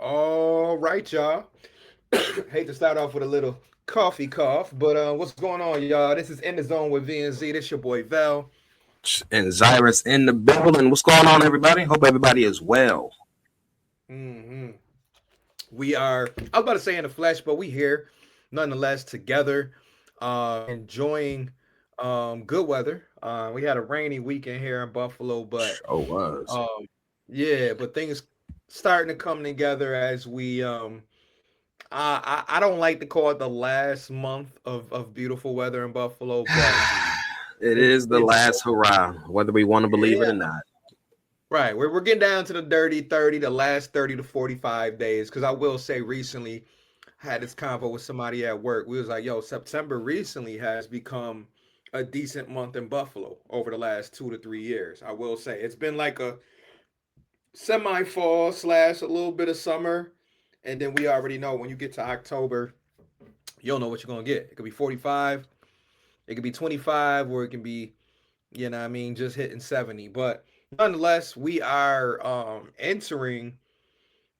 All right, y'all. Hate to start off with a little coffee cough, but what's going on, y'all? This is In the Zone with V and Z. This your boy Val. And Zyrus in the building. What's going on, everybody? Hope everybody is well. hmm We are, I was about to say in the flesh, but we here nonetheless together, enjoying good weather. We had a rainy weekend here in Buffalo, but Sure was. um, yeah, but things starting to come together as we I don't like to call it the last month of beautiful weather in Buffalo, but It it's is the it's last hurrah, whether we want to believe it yeah, or not. right. We're getting down to the dirty 30, the last 30 to 45 days. Because I will say recently I had this convo with somebody at work. We was like, yo, September recently has become a decent month in Buffalo over the last 2 to 3 years. I will say it's been like a semi fall slash a little bit of summer. And then we already know when you get to October, you don't know what you're gonna get. It could be 45, it could be 25, or it can be, just hitting 70. But nonetheless, we are entering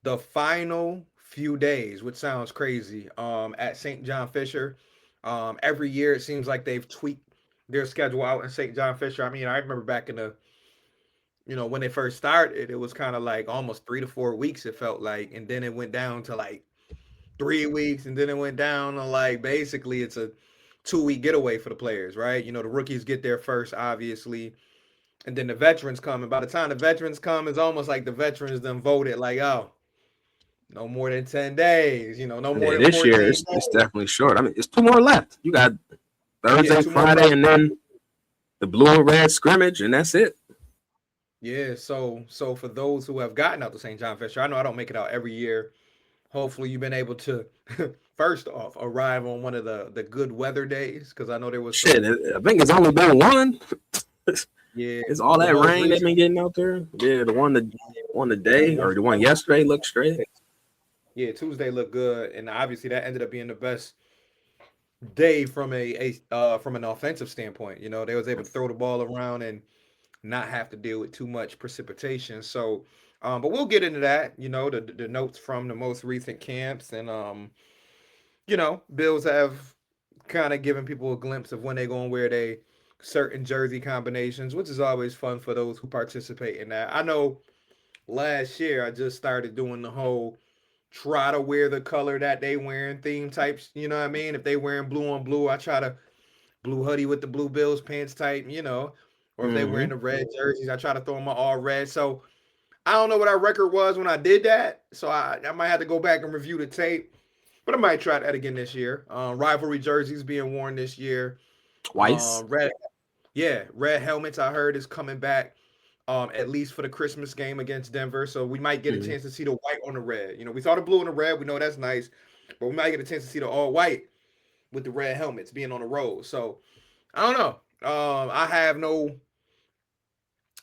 the final few days, which sounds crazy, at St. John Fisher. Every year it seems like they've tweaked their schedule out in St. John Fisher. I mean, I remember back in the, when they first started, it was kind of like almost 3 to 4 weeks, it felt like. And then it went down to like 3 weeks, and then it went down to like basically it's a 2 week getaway for the players, right? The rookies get there first, obviously, and then the veterans come. And by the time the veterans come, it's almost like the veterans then voted like, oh, no more than 10 days, no more Yeah, than this year 14 it's days. definitely short. I mean, it's two more left. You got Yeah, Thursday, two more Friday, left. and then the blue and red scrimmage, and that's it. Yeah, so for those who have gotten out to St. John Fisher, I know I don't make it out every year. Hopefully, you've been able to, first off, arrive on one of the good weather days because I know there was Shit, some, I think it's only been one. yeah, It's all the that most rain they've recent been getting out there. Yeah, the one today one or from the one last yesterday Tuesday. looked straight. Yeah, Tuesday looked good, and obviously that ended up being the best day from from an offensive standpoint. They was able to throw the ball around and not have to deal with too much precipitation. So, but we'll get into that. The notes from the most recent camps, and Bills have kind of given people a glimpse of when they're going to wear they certain jersey combinations, which is always fun for those who participate in that. I know last year I just started doing the whole try to wear the color that they wearing theme types. You know what I mean? If they wearing blue on blue, I try to blue hoodie with the blue Bills pants type. Or if they wearing Mm-hmm. the red jerseys, I try to throw them all red. So I don't know what our record was when I did that. So I might have to go back and review the tape. But I might try that again this year. Rivalry jerseys being worn this year. Twice. Red, yeah, red helmets. I heard is coming back. At least for the Christmas game against Denver. So we might get a Mm-hmm. chance to see the white on the red. We saw the blue and the red. We know that's nice, but we might get a chance to see the all white with the red helmets being on the road. So I don't know. I have no.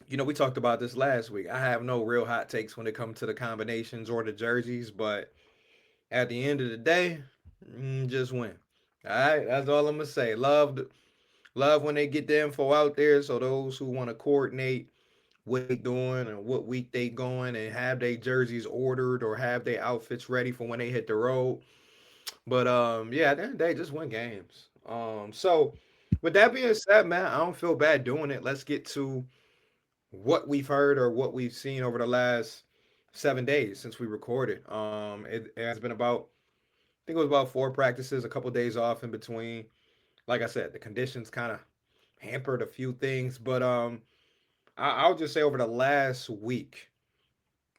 We talked about this last week. I have no real hot takes when it comes to the combinations or the jerseys, but at the end of the day, just win. All right, that's all I'm gonna say. Love when they get the info out there. So those who want to coordinate what they doing and what week they going and have their jerseys ordered or have their outfits ready for when they hit the road. But yeah, at the end of the day, just win games. So with that being said, man, I don't feel bad doing it. Let's get to what we've heard or what we've seen over the last 7 days since we recorded. It has been about, I think it was about 4 practices, a couple of days off in between. Like I said, the conditions kind of hampered a few things, but I'll just say over the last week,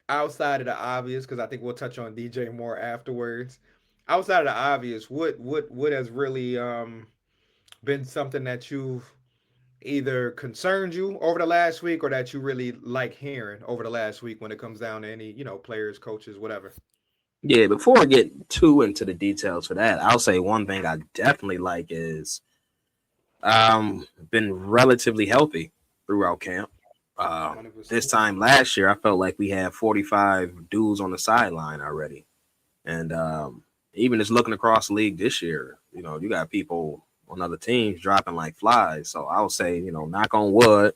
outside of the obvious, because I think we'll touch on DJ more afterwards. Outside of the obvious, what has really been something that you've either concerned you over the last week or that you really like hearing over the last week when it comes down to any players, coaches, whatever. Yeah, before I get too into the details for that, I'll say one thing I definitely like is been relatively healthy throughout camp. Hundred This percent. time last year, I felt like we had 45 dudes on the sideline already, and even just looking across the league this year, you got people on other teams dropping like flies. So I would say, knock on wood,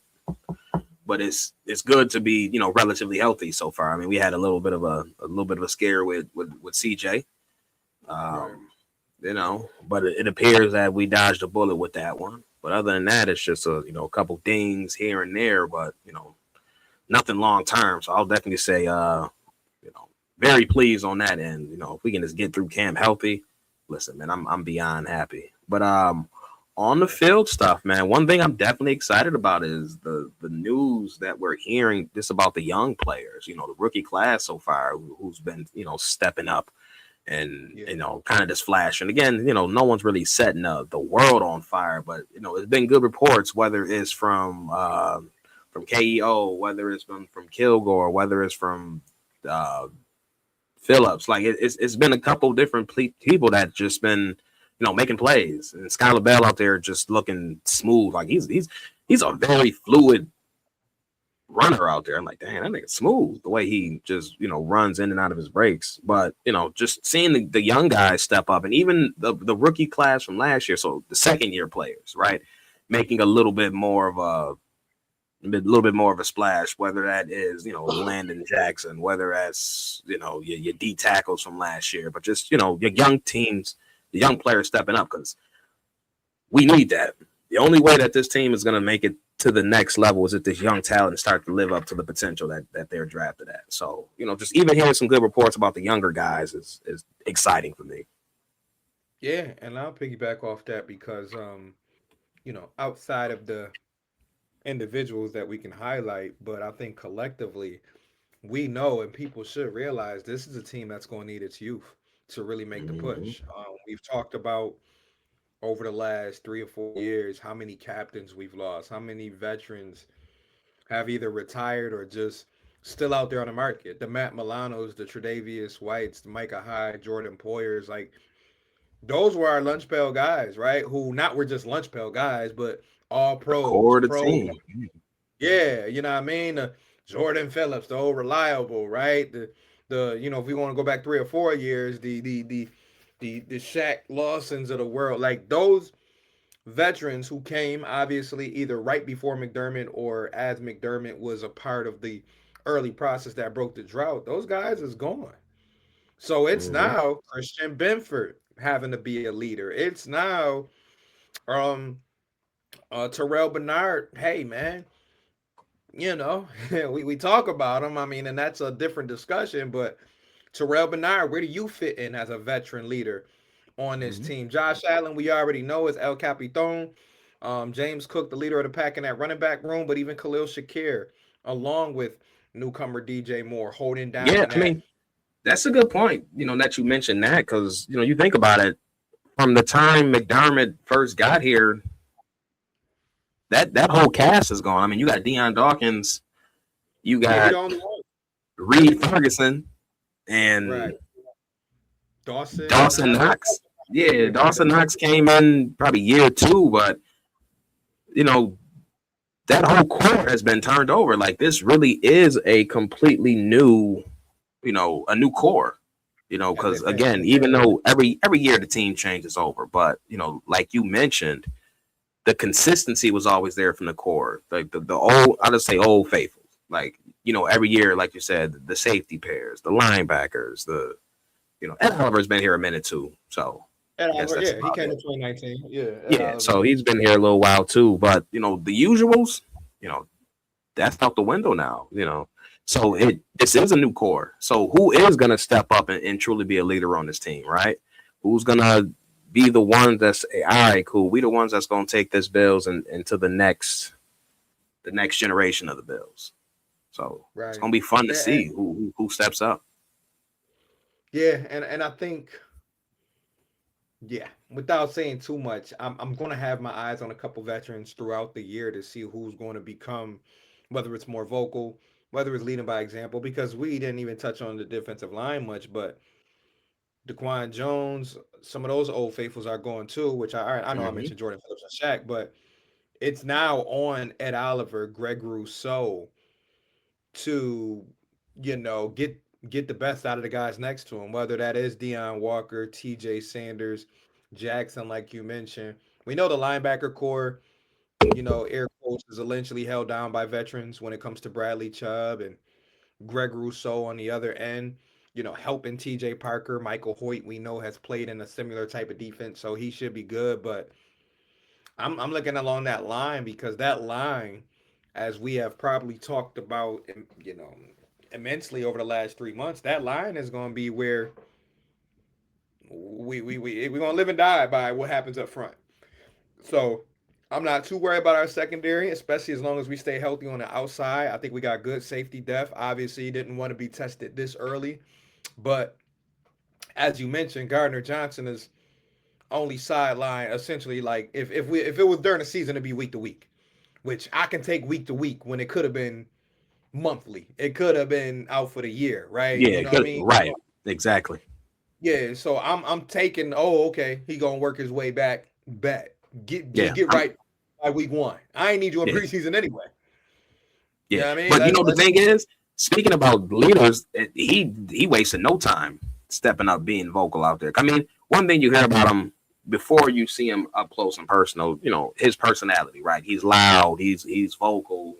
but it's good to be, relatively healthy so far. I mean, we had a little bit of a scare with CJ. Right. Um, but it appears that we dodged a bullet with that one. But other than that, it's just a couple things here and there, but nothing long term. So I'll definitely say you know, very pleased on that end. If we can just get through camp healthy, listen, man, I'm beyond happy. But on the field stuff, man, one thing I'm definitely excited about is the news that we're hearing just about the young players. The rookie class so far who's been stepping up and Yeah. kind of just flashing. Again, no one's really setting the world on fire, but it's been good reports, whether it's from KEO, whether it's from Kilgore, whether it's from uh, Phillips. Like it's been a couple different people that just been making plays, and Skylar Bell out there just looking smooth. Like he's a very fluid runner out there. I'm like, dang, that nigga smooth the way he just runs in and out of his breaks. But just seeing the young guys step up, and even the rookie class from last year, so the second year players, right, making a little bit more of a splash, whether that is Landon Jackson, whether that's your D tackles from last year, but just your young teams, the young players stepping up, because we need that. The only way that this team is going to make it to the next level is if this young talent start to live up to the potential that they're drafted at. So just even hearing some good reports about the younger guys is exciting for me. Yeah, and I'll piggyback off that because outside of the individuals that we can highlight, but I think collectively we know and people should realize this is a team that's going to need its youth to really make the Mm-hmm. push. We've talked about over the last 3 or 4 years how many captains we've lost, how many veterans have either retired or just still out there on the market. The Matt Milanos, the Tre'Davious Whites, the Micah Hyde, Jordan Poyers, like those were our lunch pail guys, right? Who not were just lunch pail guys, but all The pros, core of the pro. team. Yeah, you know what I mean. Jordan Phillips, the old reliable, right? If we want to go back 3 or 4 years, the Shaq Lawsons of the world, like those veterans who came obviously either right before McDermott or as McDermott was a part of the early process that broke the drought. Those guys is gone. So it's Mm-hmm. now Christian Benford having to be a leader. It's now um Terrell Bernard. Hey man, we talk about him. I mean, and that's a different discussion, but Terrell Bernard, where do you fit in as a veteran leader on this Mm-hmm. team? Josh Allen, we already know is El Capitan. James Cook, the leader of the pack in that running back room, but even Khalil Shakir, along with newcomer DJ Moore, holding Yeah, down I that. mean, that's a good point, that you mentioned that, because, you think about it, from the time McDermott first got here, that whole cast is gone. I mean, you got Deion Dawkins, you Yeah, he got the only one. Reed Ferguson, Right. and Dawson Dawson Knox. Knox. Yeah, Yeah. Dawson Knox came in probably year two, but, you know, that whole core has been turned over. Like, this really is a completely new, a new core. And Because again, and even though every year the team changes over, but like you mentioned, the consistency was always there from the core. Like the old, I just say old faithfuls. Like every year, like you said, the safety pairs, the linebackers, Ed Oliver's been here a minute too, so Ed I guess Oliver, that's yeah, he about came it. in 2019. Yeah, Ed Yeah, Oliver. so he's been here a little while too, but the usuals, you know, that's out the window now. So this is a new core. So who is gonna step up and truly be a leader on this team, right? Who's gonna be the one that's all right, cool. We the ones that's gonna take this Bills and into the next generation of the Bills. So it's Right. gonna be fun to And, see who steps up. yeah, and I think, yeah, without saying too much, I'm gonna have my eyes on a couple veterans throughout the year to see who's going to become, whether it's more vocal, whether it's leading by example, because we didn't even touch on the defensive line much, but Daquan Jones, some of those old faithfuls are going too, which I know I Hmm. mentioned Jordan Phillips and Shaq, but it's now on Ed Oliver, Greg Rousseau to, get the best out of the guys next to him, whether that is Deion Walker, TJ Sanders, Jackson, like you mentioned. We know the linebacker core, air post is allegedly held down by veterans when it comes to Bradley Chubb and Greg Rousseau on the other end. Helping TJ Parker, Michael Hoyt, we know has played in a similar type of defense, so he should be good. But I'm looking along that line because that line, as we have probably talked about, immensely over the last 3 months, that line is going to be where we're going to live and die by what happens up front. So I'm not too worried about our secondary, especially as long as we stay healthy on the outside. I think we got good safety depth. Obviously, didn't want to be tested this early, but as you mentioned, Gardner Johnson is only sideline essentially. Like if it was during the season, it'd be week to week, which I can take week to week when it could have been monthly. It could have been out for the year, right? Yeah, You know what I good. mean? Right. Exactly. Yeah. So I'm taking. Oh, okay. He gonna work his way back. Get Yeah. just get right by week 1. I ain't need you in Yeah. preseason anyway. Yeah. You know what I mean? But the thing is, speaking about leaders, he wasted no time stepping up, being vocal out there. I mean, one thing you hear about him before you see him up close and personal, his personality, right? He's loud, he's vocal,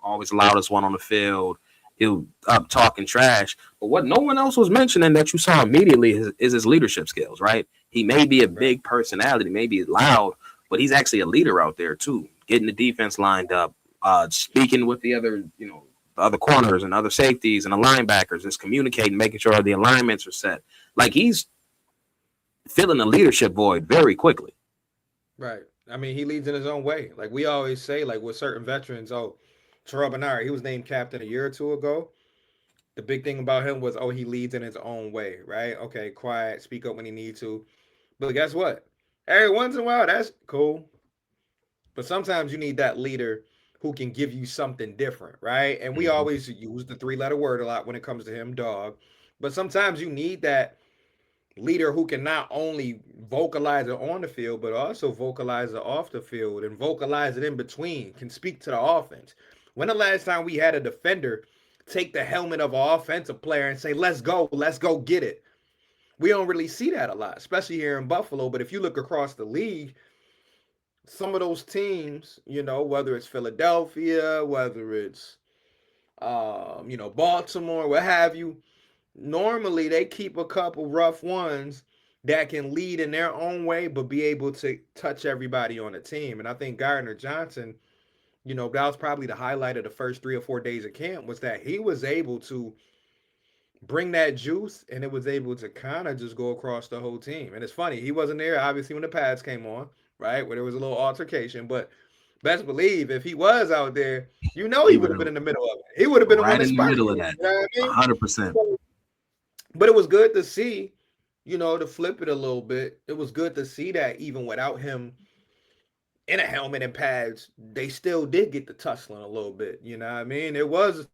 always the loudest one on the field. He'll up talking trash. But what no one else was mentioning that you saw immediately is his leadership skills, right? He may be a big personality, maybe loud, but he's actually a leader out there too, getting the defense lined up, speaking with the other, the other corners and other safeties and the linebackers, just communicating, making sure the alignments are set. Like he's filling the leadership void very quickly. Right. I mean, he leads in his own way. Like we always say, like with certain veterans, Terrell Bernard, he was named captain a year or two ago. The big thing about him was, he leads in his own way, right? Okay, quiet, speak up when he needs to. But guess what? Every once in a while, that's cool. But sometimes you need that leader who can give you something different, right? And we always use the 3-letter word a lot when it comes to him, dog. But sometimes you need that leader who can not only vocalize it on the field, but also vocalize it off the field and vocalize it in between, can speak to the offense. When the last time we had a defender take the helmet of an offensive player and say, let's go get it? We don't really see that a lot, especially here in Buffalo. But if you look across the league, some of those teams, whether it's Philadelphia, whether it's, Baltimore, what have you, normally they keep a couple rough ones that can lead in their own way, but be able to touch everybody on the team. And I think Gardner Johnson, that was probably the highlight of the first 3 or 4 days of camp, was that he was able to bring that juice and it was able to kind of just go across the whole team. And it's funny, he wasn't there obviously when the pads came on, right? Where there was a little altercation, but best believe if he was out there, he would have been in the middle of it. He would have been right the one in the middle of that. 100%. But it was good to see, to flip it a little bit. It was good to see that even without him in a helmet and pads, they still did get the tussling a little bit. You know what I mean? It was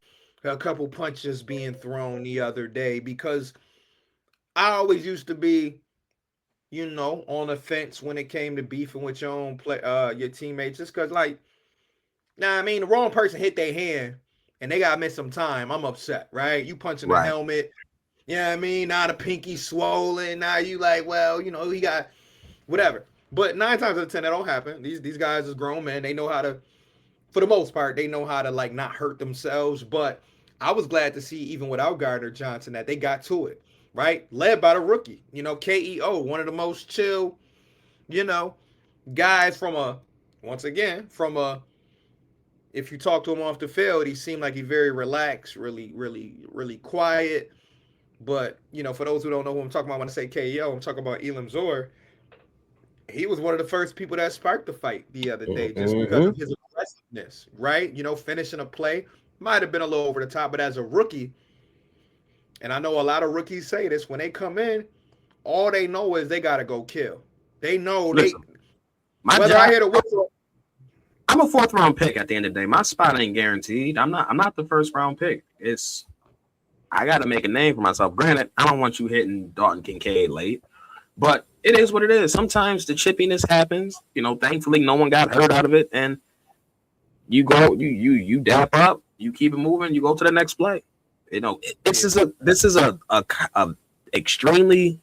a couple punches being thrown the other day because I always used to be, on the fence when it came to beefing with your own your teammates, just because, like, the wrong person hit their hand and they gotta miss some time. I'm upset, right? You punching the helmet. Yeah, now the pinky swollen. Now you like, well, he got whatever. But 9 times out of 10, that don't happen. These guys is grown men. They know how to, for the most part, they know how to like not hurt themselves. But I was glad to see, even without Gardner Johnson, that they got to it, right? Led by the rookie, KEO, one of the most chill, guys if you talk to him off the field, he seemed like he's very relaxed, really, really, really quiet. But, for those who don't know who I'm talking about when I say KEO, I'm talking about Elam Zor. He was one of the first people that sparked the fight the other day just because of his aggressiveness, right? Finishing a play might have been a little over the top, but as a rookie, and I know a lot of rookies say this, when they come in, all they know is they got to go kill. They know I hear the whistle. I'm a 4th round pick at the end of the day. My spot ain't guaranteed. I'm not the 1st round pick. I got to make a name for myself. Granted, I don't want you hitting Dalton Kincaid late, but it is what it is. Sometimes the chippiness happens. Thankfully, no one got hurt out of it, and you go, you dap up, you keep it moving, you go to the next play. This is a extremely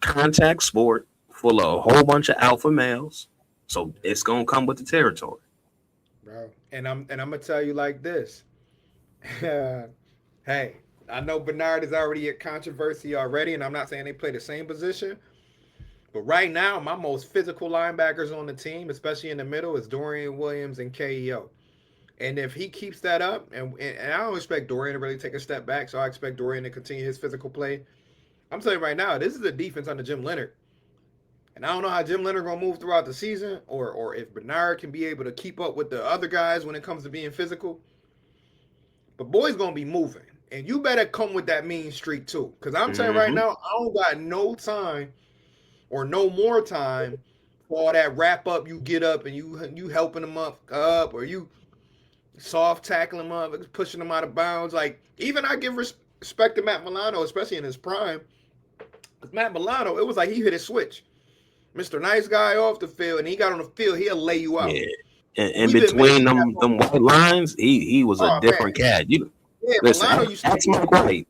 contact sport full of a whole bunch of alpha males, so it's gonna come with the territory. bro. And I'm gonna tell you like this. Hey, I know Bernard is already a controversy already, and I'm not saying they play the same position, but right now my most physical linebackers on the team, especially in the middle, is Dorian Williams and KEO. And if he keeps that up, and I don't expect Dorian to really take a step back, so I expect Dorian to continue his physical play. I'm telling you right now, this is a defense under Jim Leonard. And I don't know how Jim Leonard gonna move throughout the season, or if Bernard can be able to keep up with the other guys when it comes to being physical. But boy's gonna be moving, and you better come with that mean streak too. Cause I'm telling you right Mm-hmm. now, I don't got no time or no more time for all that wrap up. You get up and you helping them up, or you soft tackling them up, pushing them out of bounds. Like even I give respect to Matt Milano, especially in his prime. Cause Matt Milano, it was like he hit a switch. Mr. Nice Guy off the field, and he got on the field, he'll lay you out. Yeah. And in We've been missing between that them white lines, he was a oh different man. cat. You Yeah, listen, Milano used to ask be. Mike White.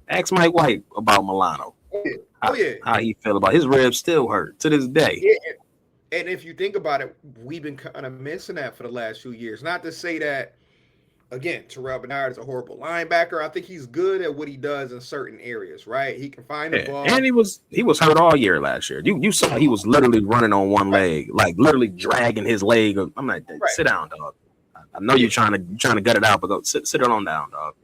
Ask Mike White about Milano. Oh yeah. How, Oh yeah. how he feel about his ribs still hurt to this day. Yeah. And if you think about it, we've been kind of missing that for the last few years. Not to say that again, Terrell Bernard is a horrible linebacker. I think he's good at what he does in certain areas, right? He can find the Yeah. And ball. he was hurt all year last year. You saw he was literally running on one Right. leg, like literally dragging his leg. I'm like, Right. sit down, dog. I know Yeah. you're trying to gut it out, but go sit it on down, dog.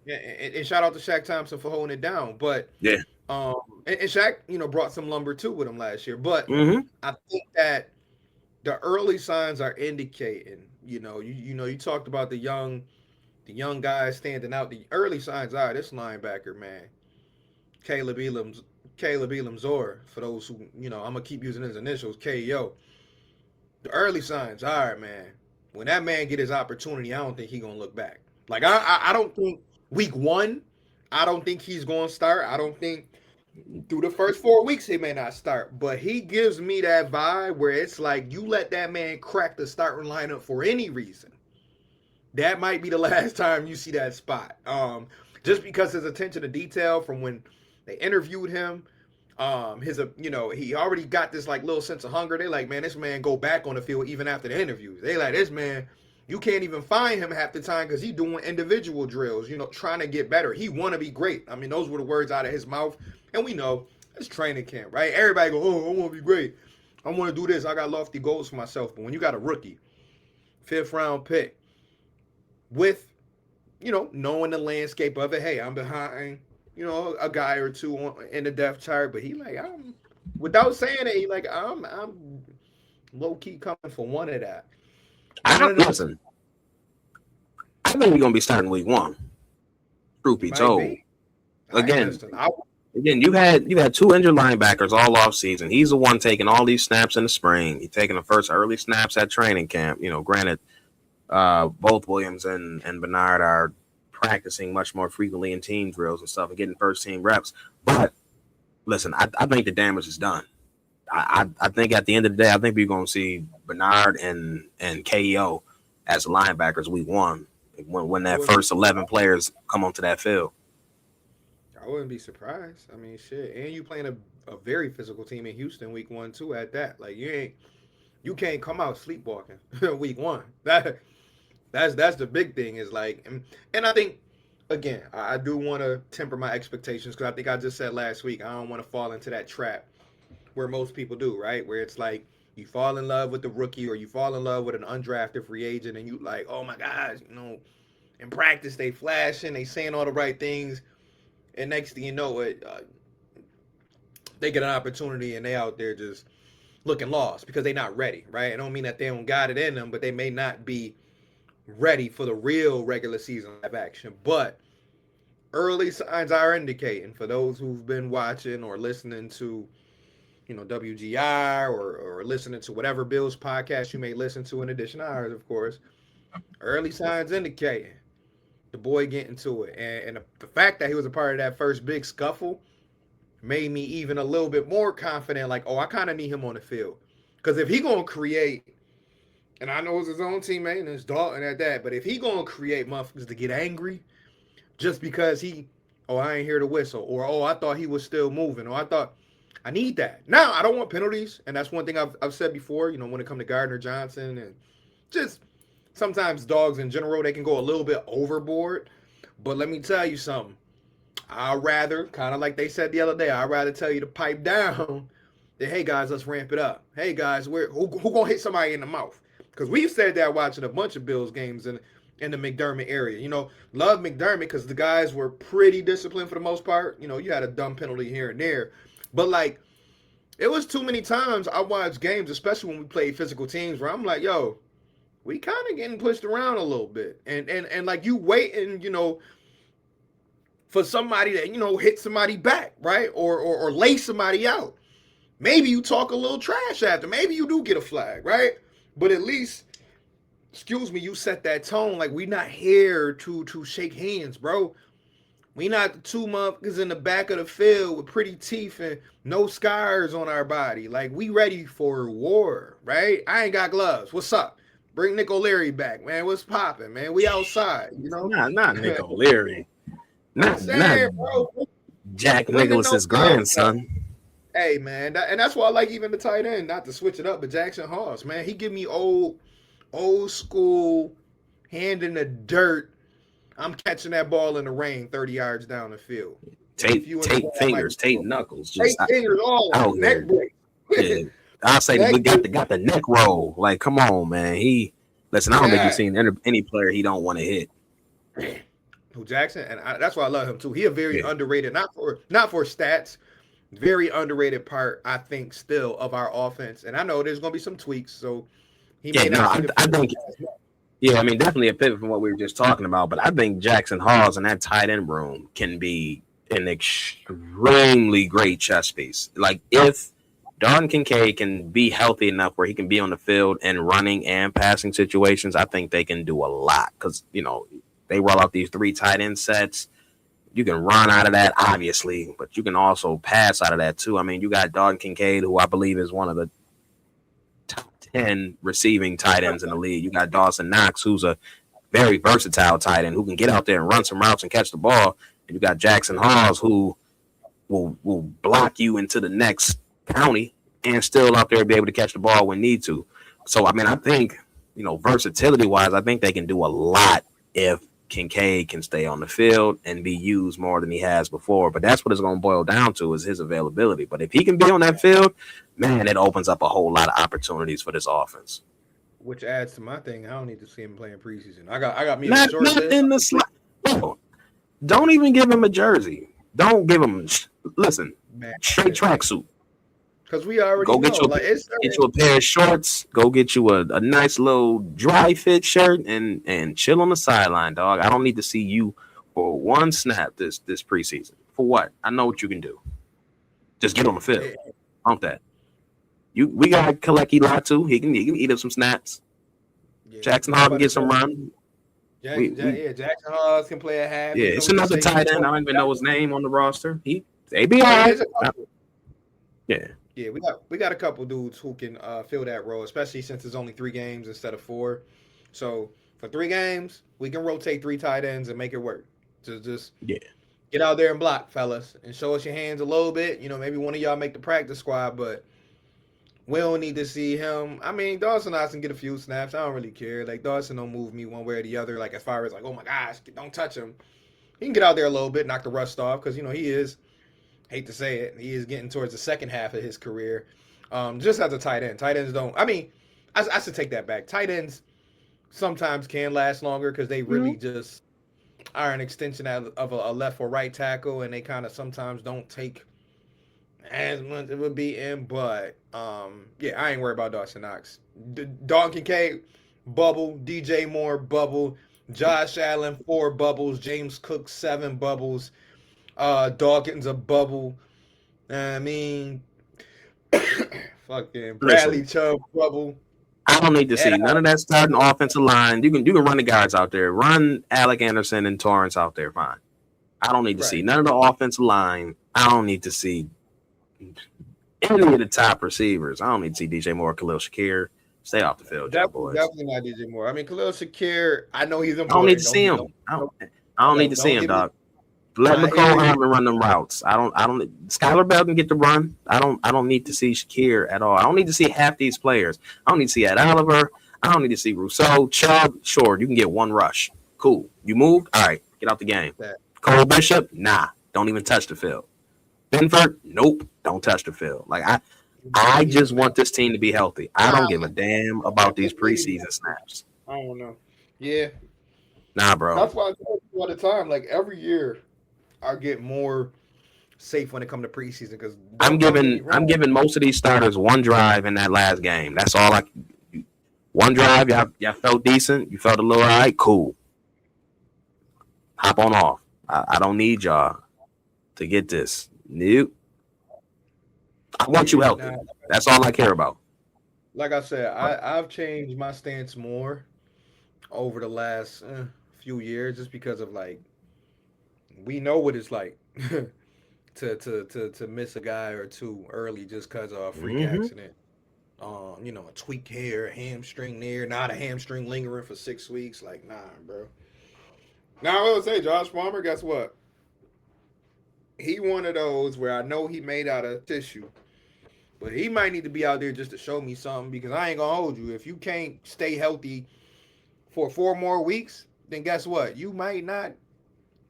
Yeah. And shout out to Shaq Thompson for holding it down. But Yeah. and Shaq, brought some lumber too with him last year. But Mm-hmm. I think that the early signs are indicating, you talked about the young guys standing out. The early signs are this linebacker, man, Caleb Elam, Caleb Elam Zor. For those who, I'm gonna keep using his initials, KO. The early signs are, man. When that man get his opportunity, I don't think he gonna look back. Like I don't think week one, I don't think he's gonna start. I don't think through the first 4 weeks he may not start, but he gives me that vibe where it's like you let that man crack the starting lineup for any reason. That might be the last time you see that spot. Just because his attention to detail from when they interviewed him, he already got this like little sense of hunger. They like, man, this man go back on the field even after the interviews. They like this man. You can't even find him half the time because he's doing individual drills. Trying to get better. He want to be great. I mean, those were the words out of his mouth, and we know it's training camp, right? Everybody go, oh, I want to be great. I want to do this. I got lofty goals for myself. But when you got a rookie, 5th-round pick, with knowing the landscape of it. Hey, I'm behind a guy or two in the depth chart, but he like I'm without saying it. He like I'm low key coming for one of that. I One of don't those listen. I think we're gonna be starting week one. Truth be might told, be. again, Listen, you had two injured linebackers all off season. He's the one taking all these snaps in the spring. He's taking the first early snaps at training camp. Granted, both Williams and Bernard are practicing much more frequently in team drills and stuff and getting first team reps. But listen, I think the damage is done. I think at the end of the day, I think we're going to see Bernard and KEO as linebackers week one when that first 11 players come onto that field. I wouldn't be surprised. I mean, shit, and you playing a very physical team in Houston week 1 too. At that, like you can't come out sleepwalking week 1. That's the big thing is like, and I think again, I do want to temper my expectations because I think I just said last week I don't want to fall into that trap where most people do, right? Where it's like you fall in love with the rookie or you fall in love with an undrafted free agent and you like, oh my gosh, in practice they flashing, they saying all the right things, and next thing you know it, they get an opportunity and they out there just looking lost because they're not ready, right? I don't mean that they don't got it in them, but they may not be ready for the real regular season live action. But early signs are indicating for those who've been watching or listening to, WGR or listening to whatever Bills podcast you may listen to in addition to ours, of course. Early signs indicating the boy getting to it. And the fact that he was a part of that first big scuffle made me even a little bit more confident, like, oh, I kind of need him on the field. Because if he going to create, and I know it's his own teammate and it's Dalton at that, but if he going to create motherfuckers to get angry just because I ain't hear the whistle, or, I thought he was still moving, or I need that. Now, I don't want penalties, and that's one thing I've said before, when it comes to Gardner Johnson and just sometimes dogs in general, they can go a little bit overboard. But let me tell you something. I'd rather, kind of like they said the other day, I'd rather tell you to pipe down than, hey guys, let's ramp it up. Hey guys, who gonna hit somebody in the mouth? Because we've said that watching a bunch of Bills games in the McDermott area. Love McDermott because the guys were pretty disciplined for the most part. You had a dumb penalty here and there. But like, it was too many times I watched games, especially when we played physical teams, where I'm like, yo, we kind of getting pushed around a little bit. And like you waiting, for somebody to, hit somebody back, right? Or lay somebody out. Maybe you talk a little trash after. Maybe you do get a flag, right? But at least, you set that tone. Like, we not here to shake hands, bro. We not the two motherfuckers in the back of the field with pretty teeth and no scars on our body. Like, we ready for war, right? I ain't got gloves. What's up? Bring Nick O'Leary back, man. What's popping, man? We outside, Not Nick O'Leary. Not bro. Jack Nicklaus's grandson. Hey, man. And that's why I like even the tight end, not to switch it up, but Jackson Hawes, man. He give me old school, hand in the dirt. I'm catching that ball in the rain 30 yards down the field. Tape fingers, tape knuckles. Tape fingers all out neck break. Yeah. I'll say we got the neck roll. Like, come on, man. I don't think you've seen any player he don't want to hit. Who, Jackson? And that's why I love him too. He a very underrated, not for stats, very underrated part, I think, still of our offense. And I know there's gonna be some tweaks, so he may not. I think. Yeah, I mean, definitely a pivot from what we were just talking about. But I think Jackson Hawes in that tight end room can be an extremely great chess piece. Like, if Don Kincaid can be healthy enough where he can be on the field and running and passing situations, I think they can do a lot. Because, they roll out these 3 tight end sets. You can run out of that, obviously, but you can also pass out of that, too. I mean, you got Don Kincaid, who I believe is one of the top 10 receiving tight ends in the league. You got Dawson Knox, who's a very versatile tight end who can get out there and run some routes and catch the ball. And you got Jackson Hawes, who will block you into the next county and still out there be able to catch the ball when need to. So, I mean, I think, versatility-wise, I think they can do a lot if Kincaid can stay on the field and be used more than he has before. But that's what it's going to boil down to, is his availability. But if he can be on that field, man, it opens up a whole lot of opportunities for this offense. Which adds to my thing. I don't need to see him playing preseason. I got me not a short in the slot. Don't even give him a jersey. Don't give him. Listen, straight tracksuit. Because we already go get you a pair of shorts. Go get you a nice little dry fit shirt and chill on the sideline, dog. I don't need to see you for one snap this preseason. For what? I know what you can do. Just get on the field. Pump that. We got Kaleki Latu. He can eat up some snaps. Yeah, Jackson Hawes can get some run. Jackson Hawes can play a half. Yeah, it's another tight end. I don't even know his name on the roster. They be all right. Yeah. Yeah, we got a couple dudes who can fill that role, especially since it's only 3 games instead of 4. So for 3 games, we can rotate 3 tight ends and make it work. Just get out there and block, fellas, and show us your hands a little bit. Maybe one of y'all make the practice squad, but we don't need to see him. I mean, Dawson Knox can get a few snaps. I don't really care. Like, Dawson don't move me one way or the other. Like, as far as like, oh my gosh, don't touch him. He can get out there a little bit, knock the rust off, because he is. Hate to say it, he is getting towards the second half of his career. Just as a tight end. Tight ends don't. I mean, I should take that back. Tight ends sometimes can last longer because they really just are an extension of a left or right tackle, and they kind of sometimes don't take as much of a beating. But I ain't worried about Dawson Knox. Don Kincaid, bubble. DJ Moore, bubble. Josh Allen, 4 bubbles. James Cook, 7 bubbles. Dawkins a bubble. I mean, fucking Bradley Chubb bubble. I don't need to see none of that starting offensive line. You can run the guards out there. Run Alec Anderson and Torrance out there. Fine. I don't need to see none of the offensive line. I don't need to see any of the top receivers. I don't need to see DJ Moore, Khalil Shakir. Stay off the field, boys. Definitely not DJ Moore. I mean, Khalil Shakir, I know he's important. I don't need to see him. I don't need to see him, dog. Let McCall Harmon run them routes. I don't. Skylar Bell can get the run. I don't need to see Shakir at all. I don't need to see half these players. I don't need to see Ed Oliver. I don't need to see Rousseau. Chubb, sure, you can get one rush. Cool. You moved? All right, get out the game. That Cole Bishop, nah, don't even touch the field. Benford, nope, don't touch the field. Like I just want this team to be healthy. I don't give a damn about these preseason snaps. I don't know. Yeah, Nah, bro. that's why I tell you all the time. Like every year, I get more safe when it comes to preseason because don't get me I'm wrong. giving most of these starters one drive in that last game. That's all I. One drive, y'all felt decent. You felt a little all right. Cool. Hop on off. I don't need y'all to get this. Nope. I want you Yeah, healthy. That's all I care about. like I said, I've changed my stance more over the last few years just because of like we know what it's like to miss a guy or two early just because of a freak Mm-hmm. accident. A tweak here, a hamstring there, not a hamstring lingering for 6 weeks. Like, nah, bro. Now I will say, Josh Palmer, guess what? He one of those where I know he made out of tissue, but he might need to be out there just to show me something because I ain't gonna hold you. If you can't stay healthy for 4 more weeks, then guess what? You might not.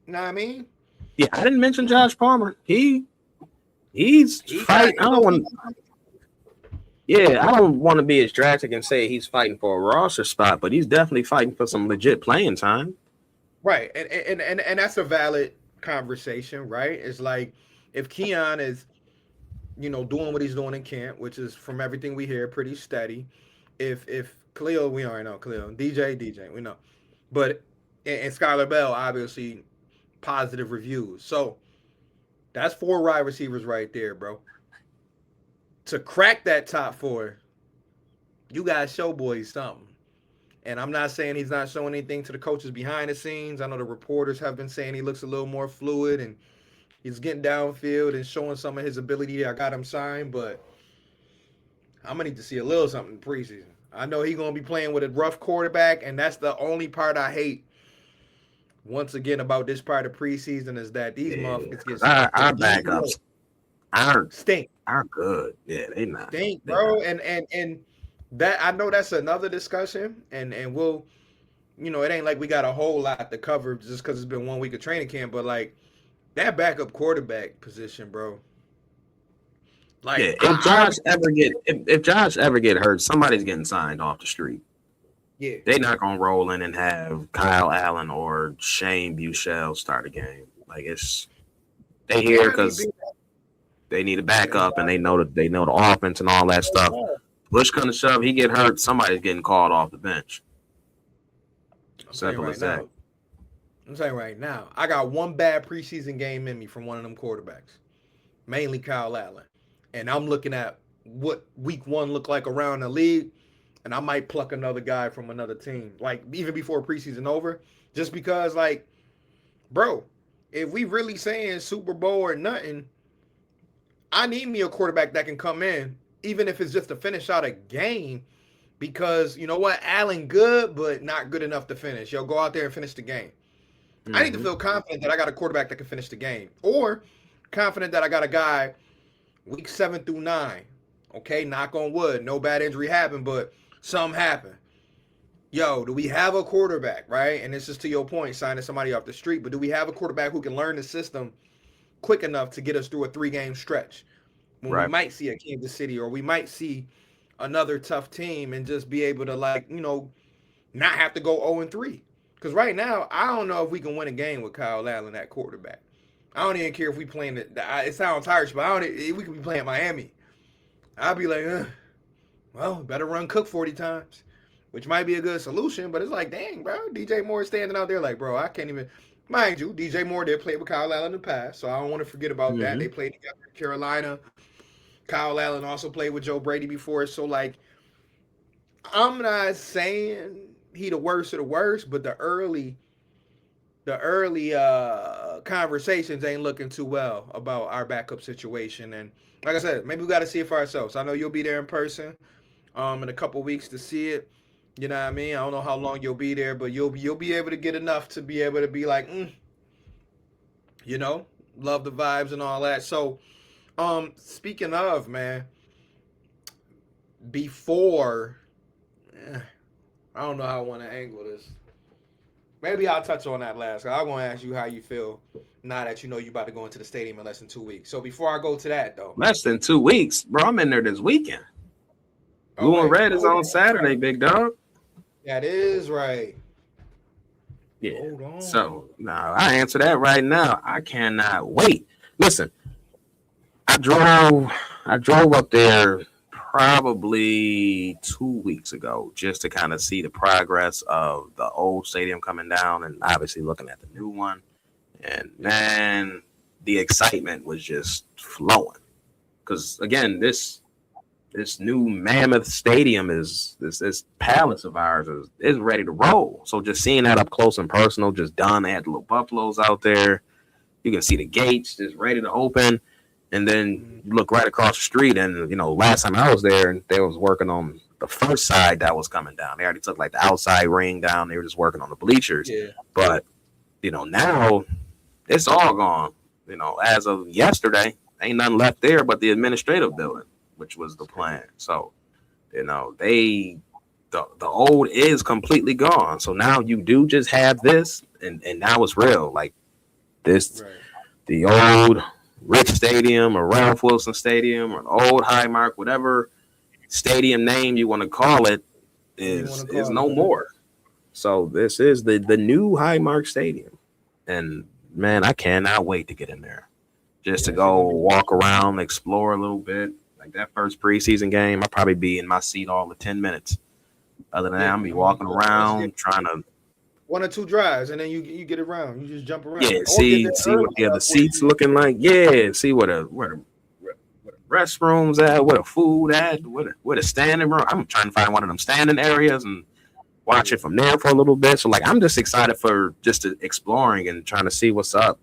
Know what I mean? Yeah, I didn't mention Josh Palmer. He's He got fighting. I he don't low want. Yeah, I don't want to be as drastic and say he's fighting for a roster spot, but he's definitely fighting for some legit playing time. right, and that's a valid conversation, right? It's like if Keon is doing what he's doing in camp, which is from everything we hear pretty steady. If Khalil, we already know Khalil, DJ, we know, but and Skylar Bell obviously positive reviews. So that's four wide receivers right there, bro. To crack that top four, you got to show boys something. And I'm not saying he's not showing anything to the coaches behind the scenes. I know the reporters have been saying he looks a little more fluid and he's getting downfield and showing some of his ability. I got him signed, but I'm gonna need to see a little something in preseason. I know he's gonna be playing with a rough quarterback, and that's the only part I hate. Once again, about this part of preseason is that these Yeah, motherfuckers get because stuck our in DVO. backups are Stink, are good. Yeah, they not. stink, They not. bro. And that I know that's another discussion, and we'll it ain't like we got a whole lot to cover just because it's been 1 week of training camp, but like that backup quarterback position, bro. Yeah, Like I if Josh ever get hurt, somebody's getting signed off the street. yeah, They not gonna roll in and have Kyle Allen or Shane Buechele start a game. Like they they here might need because big. they need a backup and they know the offense and all that stuff. Bush come to shove, he get hurt, somebody's getting called off the bench. I'm saying Simple right as that. now. I'm saying right now, I got one bad preseason game in me from one of them quarterbacks, mainly Kyle Allen. And I'm looking at what week one looked like around the league, and I might pluck another guy from another team, like even before preseason over, just because, like, bro, if we really saying Super Bowl or nothing, I need me a quarterback that can come in, even if it's just to finish out a game, because you know what, Allen good, but not good enough to finish. Yo, go out there and finish the game. I need to Mm-hmm. feel confident that I got a quarterback that can finish the game, or confident that I got a guy week 7 through 9. Okay, knock on wood, no bad injury happened, but something happened. Yo, do we have a quarterback, right? And this is to your point, signing somebody off the street, but do we have a quarterback who can learn the system quick enough to get us through a 3 game stretch when we Right. might see a Kansas City or we might see another tough team and just be able to, like, not have to go 0-3? Because right now, I don't know if we can win a game with Kyle Allen at quarterback. I don't even care if we playing it. It sounds harsh, but I don't. If we could be playing Miami, I'd be like, well, better run Cook 40 times, which might be a good solution. But it's like, dang, bro, DJ Moore is standing out there like, bro, I can't even. Mind you, DJ Moore did play with Kyle Allen in the past, so I don't want to forget about that. Mm-hmm. They played together in Carolina. Kyle Allen also played with Joe Brady before, so like, I'm not saying he the worst of the worst, but the early conversations ain't looking too well about our backup situation. And like I said, maybe we got to see it for ourselves. I know you'll be there in person in a couple weeks to see it. You know what I mean? I don't know how long you'll be there, but you'll be able to get enough to be able to be like, you know, love the vibes and all that. So, speaking of, man, before I don't know how I want to angle this. Maybe I'll touch on that last. I want to ask you how you feel now that you know you about to go into the stadium in less than 2 weeks. So before I go to that though, Less than 2 weeks, bro. I'm in there this weekend. Blue and okay, red is hold on on. Saturday, big dog. That is right. Yeah. Hold on. So now I answer that right now. I cannot wait. Listen, I drove I drove up there probably 2 weeks ago just to kind of see the progress of the old stadium coming down and obviously looking at the new one. And man, the excitement was just flowing. Because again, this new mammoth stadium is this palace of ours is ready to roll. So just seeing that up close and personal, just done. They had the little buffaloes out there. You can see the gates just ready to open. And then you look right across the street, and last time I was there, they was working on the first side that was coming down. They already took like the outside ring down. They were just working on the bleachers. Yeah. But now it's all gone. As of yesterday, ain't nothing left there but the administrative building, which was the plan. So, the old is completely gone. So now you do just have this, and now it's real. Like this, Right. the old Rich Stadium or Ralph Wilson Stadium or the old Highmark, whatever stadium name you want to call it, You want to is call no it? more. So this is the new Highmark Stadium, and man, I cannot wait to get in there just to Yeah, it's go gonna be. walk around, explore a little bit. Like that first preseason game, I'll probably be in my seat all the 10 minutes. Other than that, Yeah, I'm be I mean, walking let's get around trying to one or two drives, and then you get around. You just jump yeah around, or get there see early what the other enough where seats looking like. Yeah, see where the restrooms at, where the food at, where the standing room. I'm trying to find one of them standing areas and watch yeah, it from there for a little bit. So like I'm just excited for just exploring and trying to see what's up.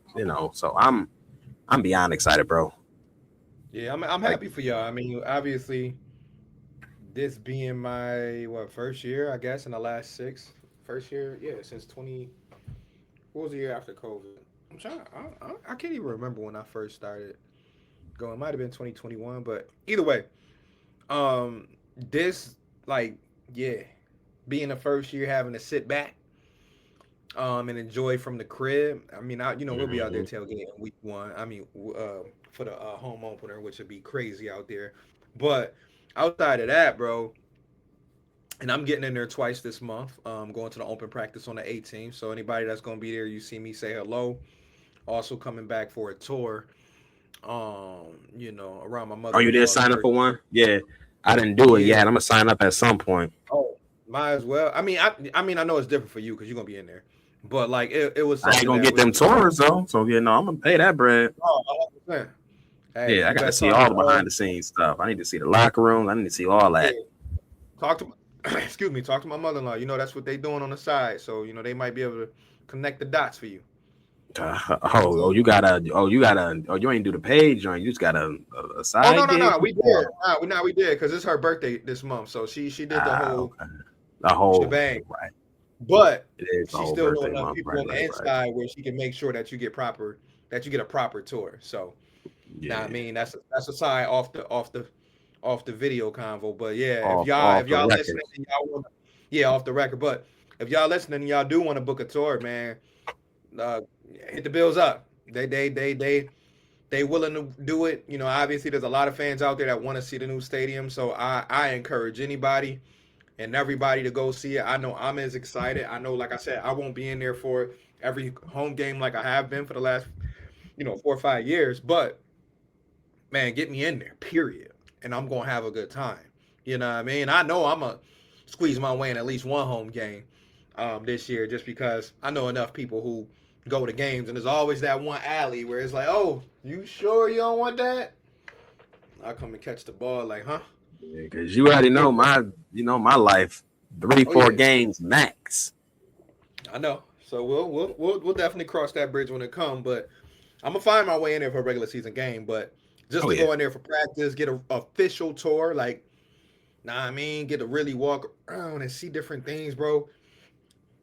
So I'm beyond excited, bro. yeah. I'm Like happy for y'all. I mean, obviously, this being my first year, I guess, in the last six. First year, yeah, since 20. What was the year after COVID? I'm trying. I can't even remember when I first started going. It might have been 2021, but either way, um, this like yeah, being the first year, having to sit back and enjoy from the crib. I mean, we'll be out there mhm. tailgating week one. I mean, for the home opener, which would be crazy out there. But outside of that, bro, and I'm getting in there twice this month. Going to the open practice on the 18th. So anybody that's gonna be there, you see me, say hello. Also coming back for a tour. Around my Oh, you did mother-in-law's sign up birthday. for one? Yeah, I didn't do it Yeah. yet. I'm gonna sign up at some point. Oh, might as well. I know it's different for you because you're gonna be in there, but like it was I ain't something gonna that get was. them tours though, so I'm gonna pay that bread. Oh, 100%. Hey, Yeah, I you gotta better see talk all to the behind the scenes stuff. I need to see the locker rooms. I need to see all yeah, that. talk to excuse me, talk to my mother-in-law. That's what they doing on the side, so they might be able to connect the dots for you. You ain't do the page joint. You just got a Oh no side no gig. no, we did. We did because it's her birthday this month, so she did the whole Okay. The whole shebang. right. But It is the she whole still know birthday enough month. people Right, on the right, right. inside where she can make sure that you get a proper tour. So now I Yeah. mean that's a side off the video convo. But yeah, if Off y'all off if the y'all record. listening and y'all want yeah off the record. But if y'all listening and y'all do want to book a tour, man, uh, hit the bills up. They willing to do it. Obviously there's a lot of fans out there that want to see the new stadium. So I encourage anybody and everybody to go see it. I know I'm as excited. I know, like I said, I won't be in there for every home game like I have been for the last 4 or 5 years, but man, get me in there, period. And I'm gonna have a good time. You know what I mean? I know I'm gonna squeeze my way in at least one home game this year, just because I know enough people who go to games, and there's always that one alley where it's like, oh, you sure you don't want that? I come and catch the ball, like, huh? Because you already know my life. Three, Oh four yeah, games max. I know. So we'll definitely cross that bridge when it comes. But I'm gonna find my way in there for a regular season game. But just Oh to yeah. go in there for practice, get a official tour, like, get to really walk around and see different things, bro.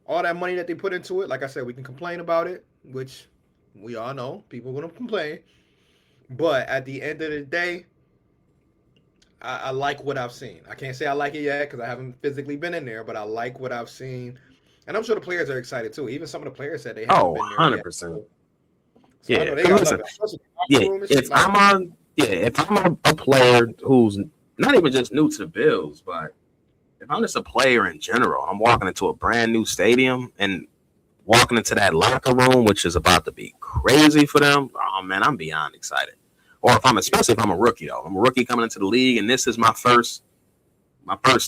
All that money that they put into it, like I said, we can complain about it, which we all know people are gonna complain. But at the end of the day, I like what I've seen. I can't say I like it yet because I haven't physically been in there, but I like what I've seen, and I'm sure the players are excited too. Even some of the players said they haven't Oh, been there yet, 100%. so I Yeah. know they 'Cause got listen, love it. Especially the yeah, locker room and shit. if Like, I'm on, yeah, if I'm a player who's not even just new to the Bills, but if I'm just a player in general, I'm walking into a brand new stadium and walking into that locker room, which is about to be crazy for them. Oh man, I'm beyond excited. Or if I'm, especially if I'm a rookie though, I'm a rookie coming into the league, and this is my first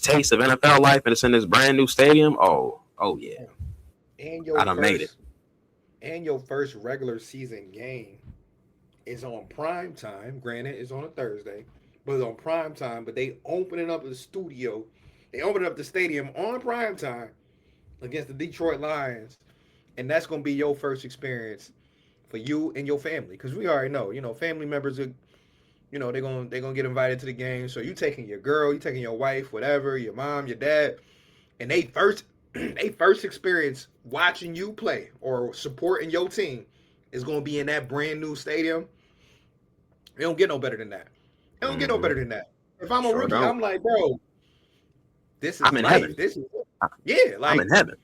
taste of NFL life, and it's in this brand new stadium. Oh yeah, and I done made it. your first regular season game is on prime time. Granted, it's on a Thursday, but it's on prime time. But they opening up the studio, they opening up the stadium on prime time against the Detroit Lions, and that's gonna be your first experience for you and your family. Because we already know, family members are, they're gonna get invited to the game. So you taking your girl, you taking your wife, whatever, your mom, your dad, and they first they first experience watching you play or supporting your team is gonna be in that brand new stadium. It don't get no better than that. It don't get no Mm-hmm. better than that. If I'm a Sure rookie, don't. I'm like, bro, this I'm is in life. heaven. This is I- yeah, I'm in like heaven.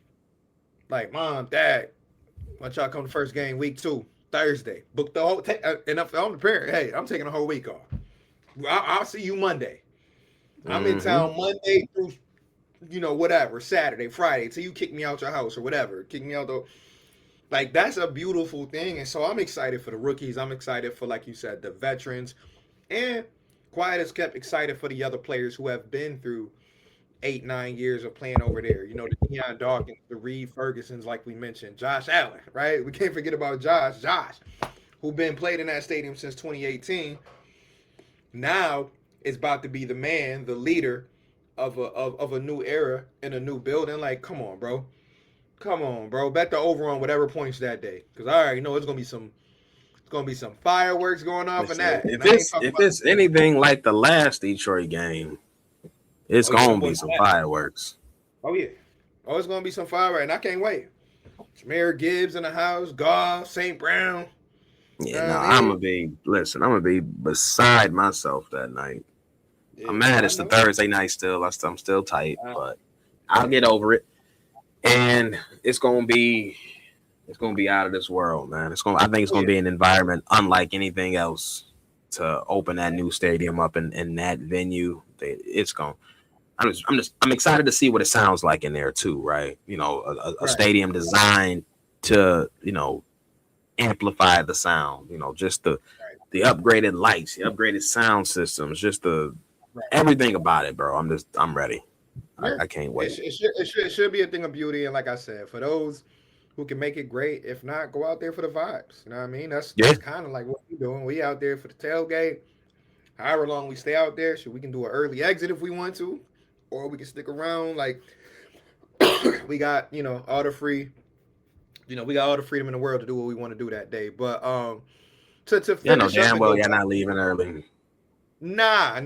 mom, dad, want y'all come to first game week 2, Thursday. Book the whole and if I'm the parent, hey, I'm taking a whole week off. I'll see you Monday. I'm in Mm-hmm. town Monday through whatever, Saturday, Friday, till you kick me out your house or whatever. Kick me out the like that's a beautiful thing. And so I'm excited for the rookies. I'm excited for, like you said, the veterans. And quiet as kept excited for the other players who have been through 8, 9 years of playing over there. The Deion Dawkins, the Reed Fergusons, like we mentioned, Josh Allen, right? We can't forget about Josh, who been played in that stadium since 2018. Now is about to be the man, the leader of a new era in a new building. Like, come on, bro. Come on, bro. Bet the over on whatever points that day. Cause I already know it's gonna be some fireworks going off in Listen, that. And if I ain't it's talking if about it's anything like the last Detroit game, it's oh yeah, them gonna be boys. some fireworks. Oh yeah. Oh, it's gonna be some fireworks, and I can't wait. Jameer Gibbs in the house, Goff, St. Brown. You Yeah, know no, what I I'm mean? gonna be. Listen, I'm gonna be beside myself that night. I'm Yeah, mad I it's the know. Thursday night still. I'm still tight, Uh, but I'll get over it. And it's gonna be out of this world, man. I think it's oh gonna yeah, be an environment unlike anything else to open that new stadium up in that venue. It's going. I'm excited to see what it sounds like in there too, right? A right, stadium designed to amplify the sound. Just right, the upgraded lights, the upgraded sound systems, just the right. everything about it, bro. I'm ready. Yeah, I can't it, wait. sh- it should be a thing of beauty, and like I said, for those who can make it great, if not, go out there for the vibes. You know what I mean? That's Yeah, that's kind of like what we doing. We out there for the tailgate. However long we stay out there, we can do an early exit if we want to, or we can stick around. Like we got all the free, we got all the freedom in the world to do what we want to do that day. But to yeah. I know finish up damn and well go y'all back, not leaving early. nah.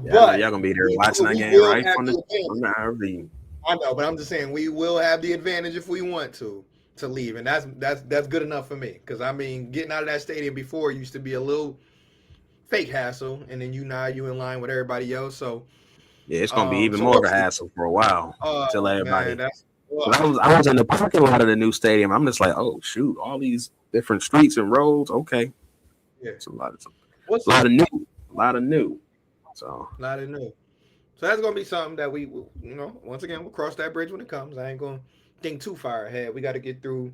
Yeah, I know But y'all gonna be there we watching that we game will right have from the from advantage. the early. I know, but I'm just saying we will have the advantage if we want to leave, and that's good enough for me. Because I mean, getting out of that stadium before used to be a little fake hassle, and then you in line with everybody else. So Yeah, it's gonna be even so more of we'll a see. hassle for a while Oh until man, everybody. that's Cause I was in the parking lot of the new stadium. I'm just like, oh shoot, all these different streets and roads. Okay, yeah. it's We'll a lot see. of new, a lot of new. So Not new. So that's gonna be something that once again, we'll cross that bridge when it comes. I ain't gonna think too far ahead. We got to get through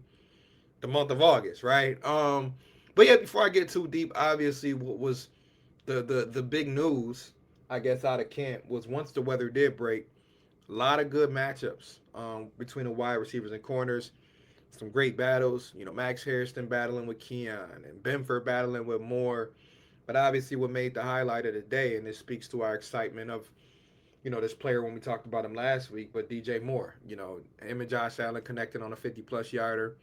the month of August, right? But yeah, before I get too deep, obviously, what was the big news, I guess, out of camp was once the weather did break, a lot of good matchups between the wide receivers and corners. Some great battles. Max Harrison battling with Keon and Benford battling with Moore. But obviously, what made the highlight of the day, and this speaks to our excitement of this player when we talked about him last week, but DJ Moore, him and Josh Allen connected on a 50-plus yarder.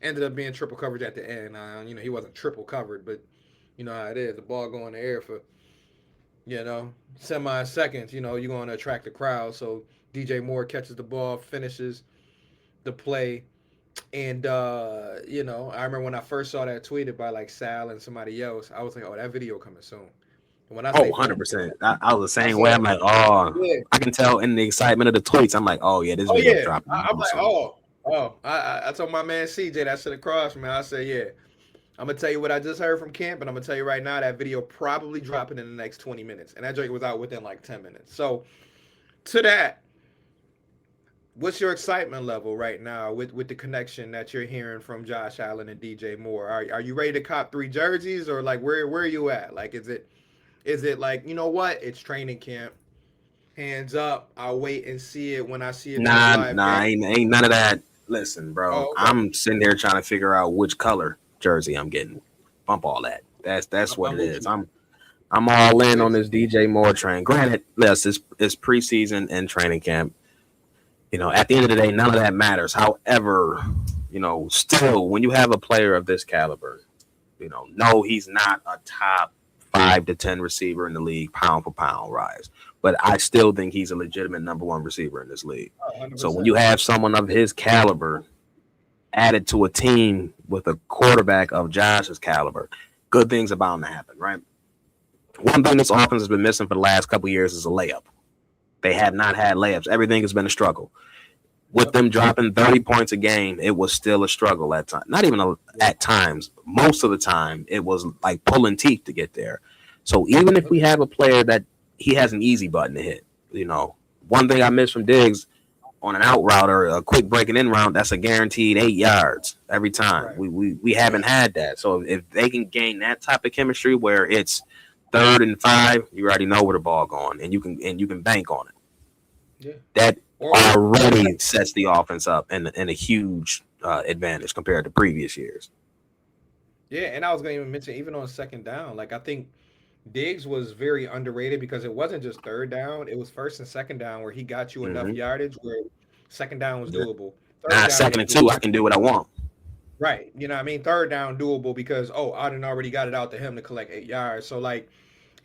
Ended up being triple coverage at the end. He wasn't triple covered, but you know how it is. The ball going in the air for, semi-seconds, you're going to attract the crowd. So DJ Moore catches the ball, finishes the play. And, I remember when I first saw that tweeted by like Sal and somebody else, I was like, oh, that video coming soon. And when I Oh, say 100%. boom, I was the I same way. said, I'm like, oh, yeah, I can tell in the excitement of the tweets. I'm like, oh yeah, this oh video's yeah. dropping I'm real like, soon. I told my man CJ that shit across, man. I said, yeah. I'm gonna tell you what I just heard from camp, and I'm gonna tell you right now that video probably dropping in the next 20 minutes, and that joke was out within like 10 minutes. So to that, what's your excitement level right now with the connection that you're hearing from Josh Allen and DJ Moore? Are you ready to cop 3 jerseys, or like where are you at? Like, is it like, you know what? It's training camp. Hands up. I'll wait and see it when I see it in a Nah, live nah, game. ain't none of that. Listen, bro, Oh, okay. I'm sitting there trying to figure out which color jersey I'm getting. Bump all that. That's what I'm it with is. you. I'm all in on It's this DJ Moore train. Granted, yes, it's preseason and training camp. At the end of the day, none of that matters. However, still, when you have a player of this caliber, no, he's not a top 5 to 10 receiver in the league, pound for pound rise. But I still think he's a legitimate number one receiver in this league. So when 100%. you have someone of his caliber added to a team with a quarterback of Josh's caliber, good things are bound to happen, right? One thing this offense has been missing for the last couple of years is a layup. They have not had layups. Everything has been a struggle. With Yep. them dropping 30 points a game, it was still a struggle at times. Not even Yep. at times. Most of the time, it was like pulling teeth to get there. So even if we have a player that he has an easy button to hit, one thing I miss from Diggs on an out route or a quick breaking in route, that's a guaranteed 8 yards every time. Right. We haven't had that. So if they can gain that type of chemistry where it's 3rd and 5, you already know where the ball going, and you can bank on it. Yeah. That Or already sets the offense up in a huge advantage compared to previous years. yeah, and I was gonna even mention even on second down, like I think Diggs was very underrated because it wasn't just third down; it was first and second down where he got you enough Mm-hmm. yardage where second down was Yeah. doable. Third Now down second was and two, I doable. can do what I want. Right. You know what I mean? Third down doable because I didn't already got it out to him to collect 8 yards. So like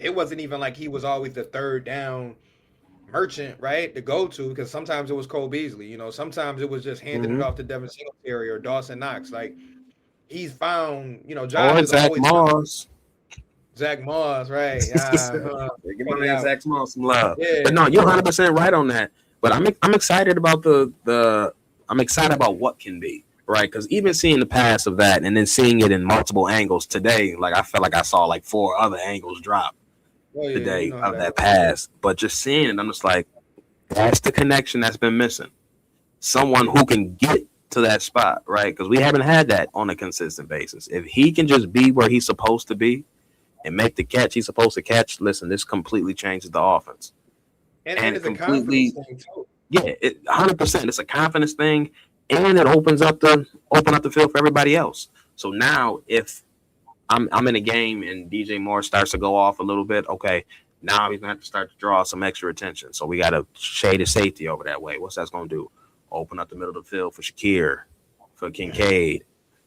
it wasn't even like he was always the third down merchant, right? To go to because sometimes it was Cole Beasley. Sometimes it was just handing it Mm-hmm. off to Devin Singletary or Dawson Knox. Like he's found, Josh Or has Zach always found Moss. Zach Moss, right? Give my Point it man out. Zach Moss some love. Yeah, But no, you're 100% right on that. But I'm excited about the I'm excited about what can be, right? Because even seeing the pass of that and then seeing it in multiple angles today, like I felt like I saw like 4 other angles drop oh yeah, you today know how of that that goes. pass. But just seeing it, I'm just like, that's the connection that's been missing. Someone Yeah, who can get to that spot, right? Because we haven't had that on a consistent basis. If he can just be where he's supposed to be and make the catch he's supposed to catch, listen, this completely changes the offense. and And it's a confidence completely, thing too. yeah, 100%. It's a confidence thing, and it opens up the field for everybody else. So now, if I'm in a game and DJ Moore starts to go off a little bit, okay, now he's gonna have to start to draw some extra attention. So we got to shade his safety over that way. What's that's gonna do? Open up the middle of the field for Shakir, for Kincaid.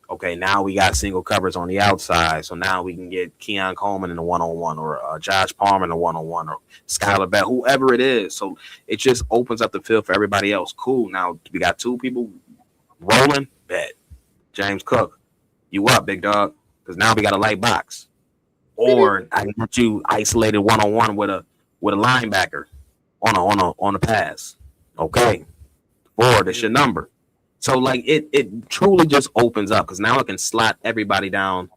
Okay, now we got single covers on the outside, so now we can get Keon Coleman in the 1-on-1 or Josh Palmer in the 1-on-1 or Skylar Bell, whoever it is. So it just opens up the field for everybody else. Cool. Now we got 2 people rolling. Bet James Cook, you up, big dog? Because now we got a light box. Beep, beep. Or I can get you isolated 1-on-1 with a linebacker on a pass. Okay, 4, that's Yeah, your number. So like it truly just opens up because now it can slot everybody down,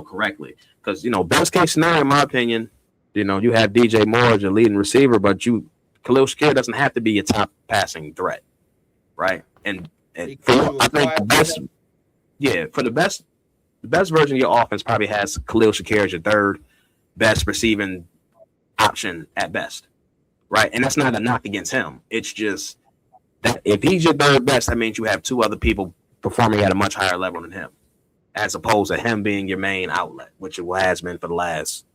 correctly. Because best case scenario, in my opinion, you have DJ Moore as your leading receiver, but Khalil Shakir doesn't have to be your top passing threat, right? And he gives for you a I think quiet. the best, yeah, for the best version of your offense probably has Khalil Shakir as your third best receiving option at best, right? And that's not a knock against him. It's just that if he's your third best, that means you have 2 other people performing at a much higher level than him, as opposed to him being your main outlet, which it has been for the last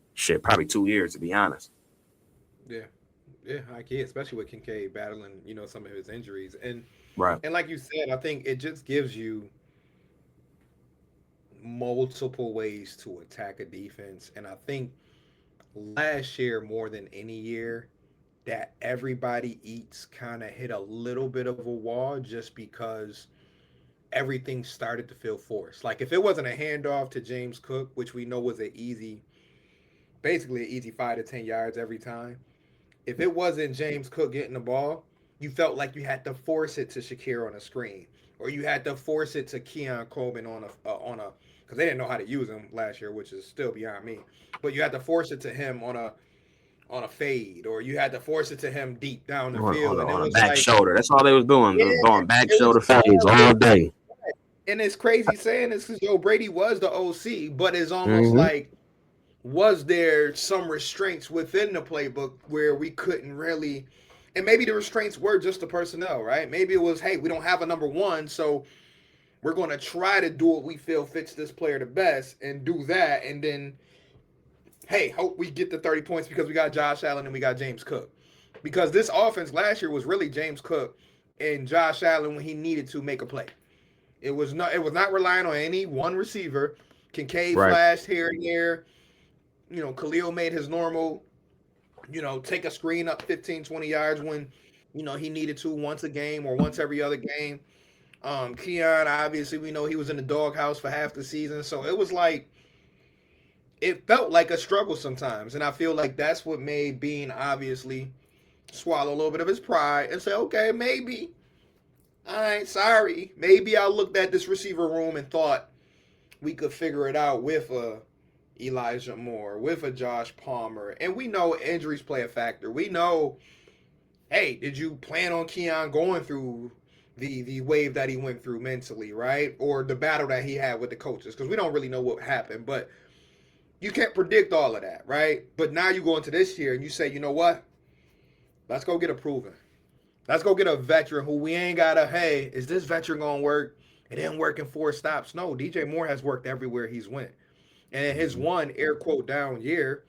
probably 2 years, to be honest. Yeah, yeah, I can, especially with Kincaid battling, some of his injuries, and Right. and like you said, I think it just gives you multiple ways to attack a defense, and I think last year more than any year that everybody eats kind of hit a little bit of a wall just because everything started to feel forced. Like if it wasn't a handoff to James Cook, which we know was an easy basically an easy 5 to 10 yards every time. If it wasn't James Cook getting the ball, you felt like you had to force it to Shakir on a screen, or you had to force it to Keon Coleman on a because they didn't know how to use him last year, which is still beyond me. But you had to force it to him on a fade, or you had to force it to him deep down the field, and it On a was back like, shoulder. That's all they was doing. They yeah, was throwing back it was shoulder fades all day. and it's crazy saying this because Joe Brady was the OC, but it's almost Mm-hmm. like was there some restraints within the playbook where we couldn't really, and maybe the restraints were just the personnel, right? Maybe it was, hey, we don't have a number one, so we're going to try to do what we feel fits this player the best and do that, and then, hey, hope we get the 30 points because we got Josh Allen and we got James Cook. Because this offense last year was really James Cook and Josh Allen when he needed to make a play. It was not relying on any one receiver. Kincaid Right. flashed here and there. Khalil made his normal, take a screen up 15, 20 yards when, he needed to once a game or once every other game. Keon, obviously, we know he was in the doghouse for half the season. So it was like, it felt like a struggle sometimes. And I feel like that's what made Bean obviously swallow a little bit of his pride and say, okay, maybe, all right, sorry. Maybe I looked at this receiver room and thought we could figure it out with a Elijah Moore, with a Josh Palmer. And we know injuries play a factor. We know, hey, did you plan on Keon going through the wave that he went through mentally, right? Or the battle that he had with the coaches? Because we don't really know what happened, but you can't predict all of that, right? But now you go into this year and you say, you know what? Let's go get a proven. Let's go get a veteran who we ain't got to, hey, is this veteran going to work? It didn't work in 4 stops. No, DJ Moore has worked everywhere he's went. And in his one air quote down year,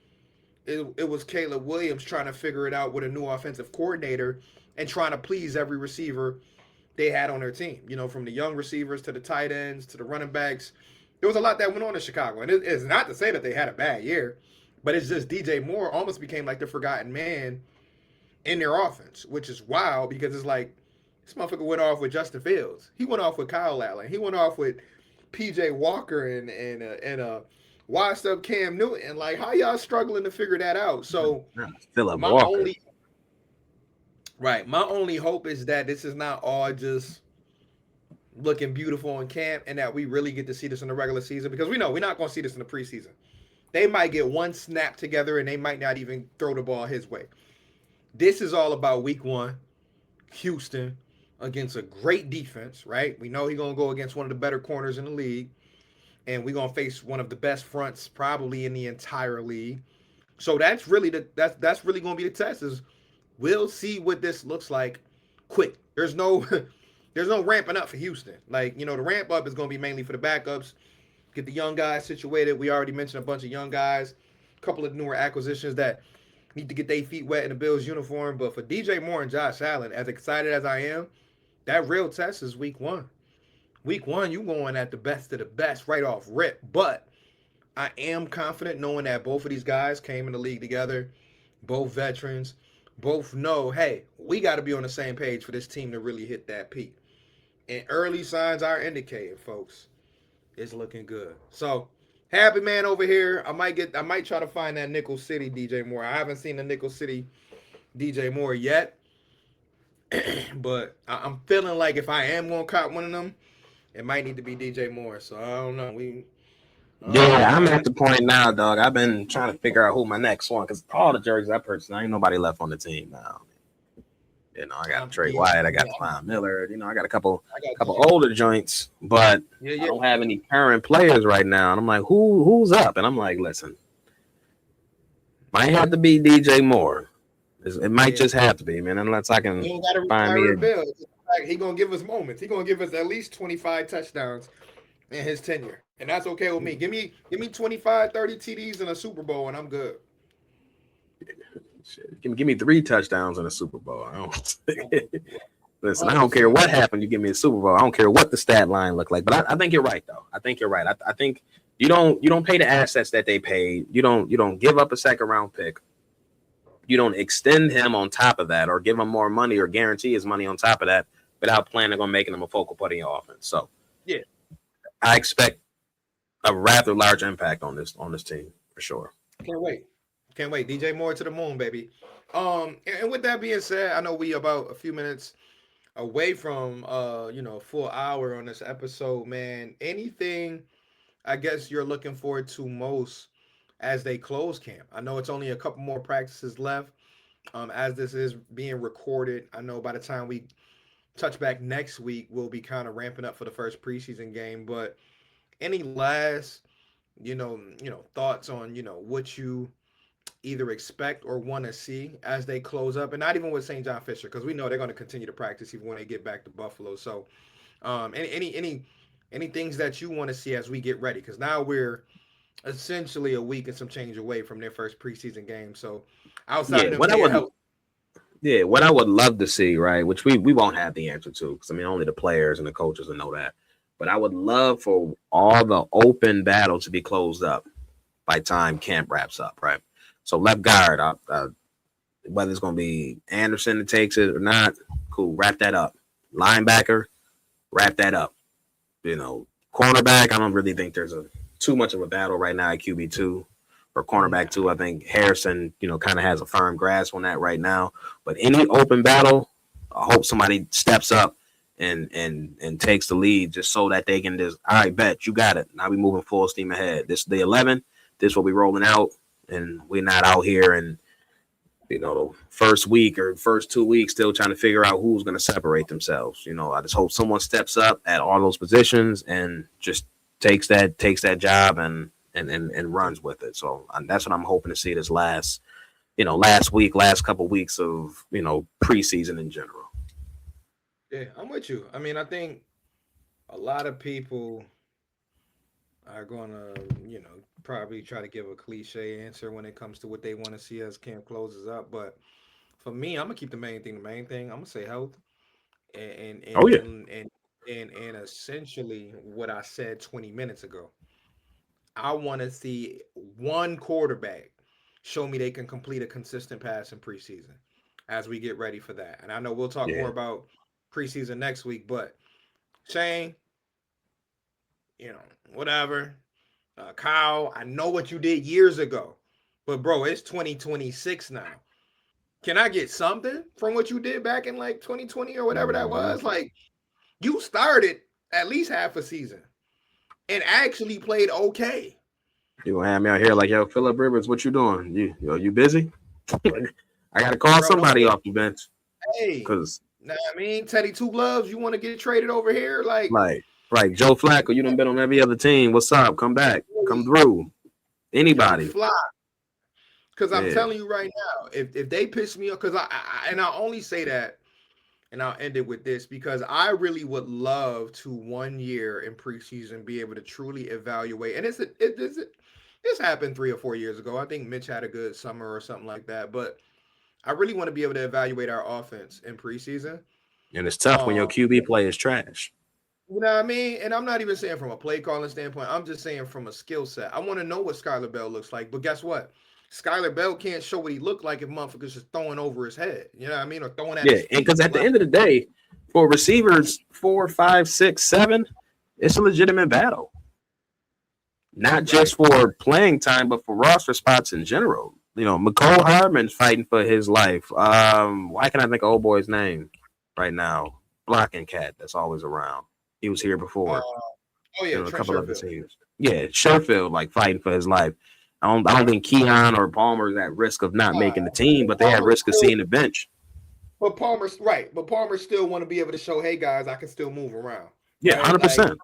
it was Caleb Williams trying to figure it out with a new offensive coordinator and trying to please every receiver they had on their team. From the young receivers to the tight ends to the running backs. There was a lot that went on in Chicago. And it's not to say that they had a bad year, but it's just DJ Moore almost became like the forgotten man in their offense, which is wild because it's like this motherfucker went off with Justin Fields. He went off with Kyle Allen. He went off with PJ Walker and washed up Cam Newton. Like, how y'all struggling to figure that out? So Philip my Walker. only hope is that this is not all just looking beautiful in camp and that we really get to see this in the regular season, because we know we're not going to see this in the preseason. They might get one snap together and they might not even throw the ball his way. This is all about week one, Houston against a great defense, right? We know he's going to go against one of the better corners in the league, and we're going to face one of the best fronts probably in the entire league. So that's really that's really going to be the test. Is we'll see what this looks like quick. There's no ramping up for Houston. Like, the ramp up is going to be mainly for the backups, get the young guys situated. We already mentioned a bunch of young guys, a couple of newer acquisitions that need to get their feet wet in the Bills uniform. But for DJ Moore and Josh Allen, as excited as I am, that real test is week one. Week one, you going at the best of the best right off rip. But I am confident knowing that both of these guys came in the league together, both veterans, both know, hey, we got to be on the same page for this team to really hit that peak. And early signs are indicating, folks, it's looking good. So, happy man over here. I might try to find that Nickel City DJ Moore. I haven't seen the Nickel City DJ Moore yet. But I'm feeling like if I am going to cop one of them, it might need to be DJ Moore. So, I don't know. I'm at the point now, dog. I've been trying to figure out who my next one, because all the jerseys I purchased, ain't nobody left on the team now. I got Trey Wyatt, I got Von Miller, I got a couple older joints, but I don't have any current players right now. And I'm like, who's up? And I'm like, listen, might have to be DJ Moore. It might just have to be, man, unless I can find me a... He gonna give us moments. He gonna give us at least 25 touchdowns in his tenure, and that's okay with me. Give me 25, 30 TDs in a Super Bowl, and I'm good. Give me 3 touchdowns in a Super Bowl. Listen, I don't care what happened. You give me a Super Bowl. I don't care what the stat line look like. But I think you're right, though. I think you're right. I think you don't pay the assets that they paid. You don't give up a second round pick. You don't extend him on top of that, or give him more money, or guarantee his money on top of that, without planning on making him a focal point in your offense. So yeah, I expect a rather large impact on this team for sure. Can't wait. Can't wait. DJ Moore to the moon, baby. And with that being said, I know we about a few minutes away from full hour on this episode, man. Anything I guess you're looking forward to most as they close camp? I know it's only a couple more practices left. As this is being recorded, I know by the time we touch back next week, we'll be kind of ramping up for the first preseason game. But any last, thoughts on what you either expect or want to see as they close up, and not even with St. John Fisher, because we know they're going to continue to practice even when they get back to Buffalo. So, any things that you want to see as we get ready, because now we're essentially a week and some change away from their first preseason game. So, outside Yeah, of them what I being would healthy, what I would love to see, right, which we won't have the answer to, because I mean only the players and the coaches will know that. But I would love for all the open battles to be closed up by time camp wraps up, right? So left guard, whether it's going to be Anderson that takes it or not, cool, wrap that up. Linebacker, wrap that up. Cornerback, I don't really think there's too much of a battle right now at QB2 or cornerback 2. I think Harrison, kind of has a firm grasp on that right now. But any open battle, I hope somebody steps up and takes the lead, just so that they can just, all right, bet you got it. Now we moving full steam ahead. This is the 11. This is what we rolling out, and we're not out here and the first week or first 2 weeks still trying to figure out who's going to separate themselves. I just hope someone steps up at all those positions and just takes that job and runs with it. So that's what I'm hoping to see this last week, last couple weeks of preseason in general. yeah, I'm with you. I mean, I think a lot of people are gonna, probably try to give a cliche answer when it comes to what they want to see as camp closes up. But for me, I'm gonna keep the main thing. The main thing, I'm gonna say health, and and Oh yeah, and and and essentially what I said 20 minutes ago. I want to see one quarterback show me they can complete a consistent pass in preseason as we get ready for that. And I know we'll talk more yeah, about preseason next week, but Shane, whatever. Kyle, I know what you did years ago, but bro, it's 2026 now. Can I get something from what you did back in like 2020 or whatever that mm-hmm. was? Like, you started at least half a season and actually played okay. You gonna have me out here like, yo, Philip Rivers, what you doing? You busy? I gotta call Bro, don't somebody get, off the bench hey, because nah, I mean, Teddy Two Gloves, you want to get traded over here? Like, like Joe Flacco, you done been on every other team. What's up? Come back, come through. young Anybody? fly. Because I'm Yeah, telling you right now, if they piss me off, because I only say that, and I'll end it with this, because I really would love to 1 year in preseason be able to truly evaluate. And this happened 3 or 4 years ago. I think Mitch had a good summer or something like that. But I really want to be able to evaluate our offense in preseason. and it's tough when your Um, QB play is trash. you know what I mean? And I'm not even saying from a play calling standpoint. I'm just saying from a skill set. I want to know what Skylar Bell looks like. But guess what? Skylar Bell can't show what he looked like if motherfuckers just throwing over his head. You know what I mean? Or throwing at Yeah, his and feet because at the left. end of the day, for receivers 4, 5, 6, 7, it's a legitimate battle. Not just Right. for playing time, but for roster spots in general. McCole Hardman's fighting for his life. Why can't I think of old boy's name right now? Blocking cat that's always around. He was here Uh, before. oh yeah, A Trent couple other Sherfield. teams. Yeah, Sherfield like fighting for his life. I don't think Keon or Palmer is at risk of not Uh, making the team, but they at Palmer risk of still, seeing the bench. but Palmer's right. But Palmer still want to be able to show, hey guys, I can still move around. Yeah, Right? Like, 100%.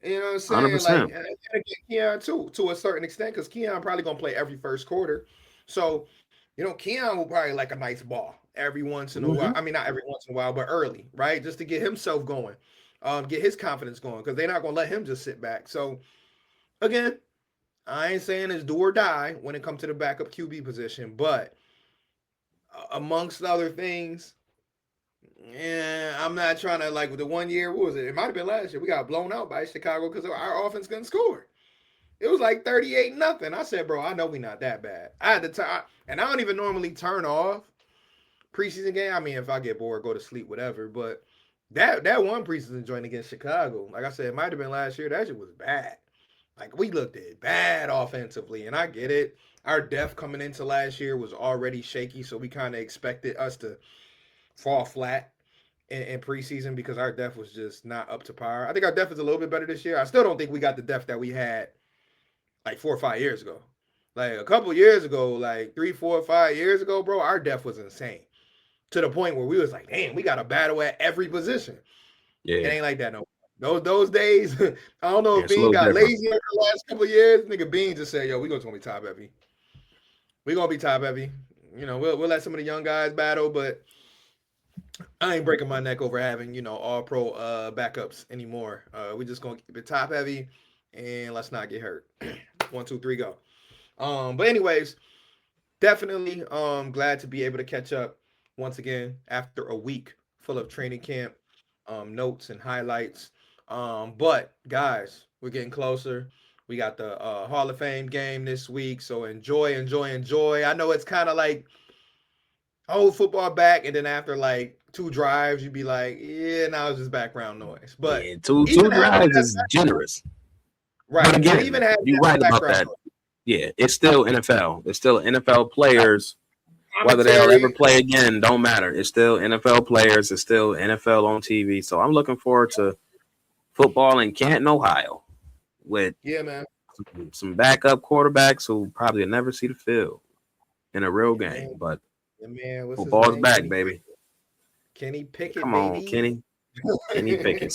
you know what I'm Hundred saying? Like, percent. and again, Keon too, to a certain extent, because Keon probably gonna play every first quarter. So, Keon will probably like a nice ball every once in a while. Mm-hmm. I mean, not every once in a while, but early, right? Just to get himself going, get his confidence going, because they're not gonna let him just sit back. So again, I ain't saying it's do or die when it comes to the backup QB position, but amongst other things, yeah, I'm not trying to like with the 1 year. What was it? It might have been last year. We got blown out by Chicago because our offense couldn't score. It was like 38 nothing. I said, bro, I know we not that bad. I had to turn, and I don't even normally turn off preseason game. I mean, if I get bored, go to sleep, whatever. But that one preseason joint against Chicago, like I said, it might have been last year. That shit was bad. Like we looked at bad offensively, and I get it. our depth coming into last year was already shaky, so we kind of expected us to fall flat in preseason because our depth was just not up to par. I think our depth is a little bit better this year. I still don't think we got the depth that we had like 4 or 5 years ago. Like a couple years ago, like 3, 4, 5 years ago, bro, our depth was insane to the point where we was like, damn, we got to battle at every position. It Yeah, ain't like that no. Those days, I don't know yeah, if it's a Bean little got different. lazy over the last couple of years. Nigga Bean just said, "Yo, we gonna be top heavy. We gonna be top heavy. You know, we'll let some of the young guys battle, but I ain't breaking my neck over having all pro backups anymore. We just gonna keep it top heavy, and let's not get hurt. 1, 2, 3, go. But anyways, definitely glad to be able to catch up once again after a week full of training camp notes and highlights. But guys, we're getting closer. We got the Hall of Fame game this week, so enjoy, enjoy, enjoy. I know it's kind of like hold football back, and then after like 2 drives, you'd be like, yeah, now it's just background noise. But Yeah, two even having drives that, is generous. But right, but even again, having you're that right about background that. noise, Yeah, it's still NFL. It's still NFL players. Whether they'll ever commentary. play again, don't matter. It's still NFL players. It's still NFL on TV. So I'm looking forward to football in Canton, Ohio, with Yeah, man. some backup quarterbacks who probably will never see the field in a real Yeah, man. game. But Yeah, man. What's his football's name? back, baby. Kenny Pickett, Come on, baby. Kenny. Kenny Pickett.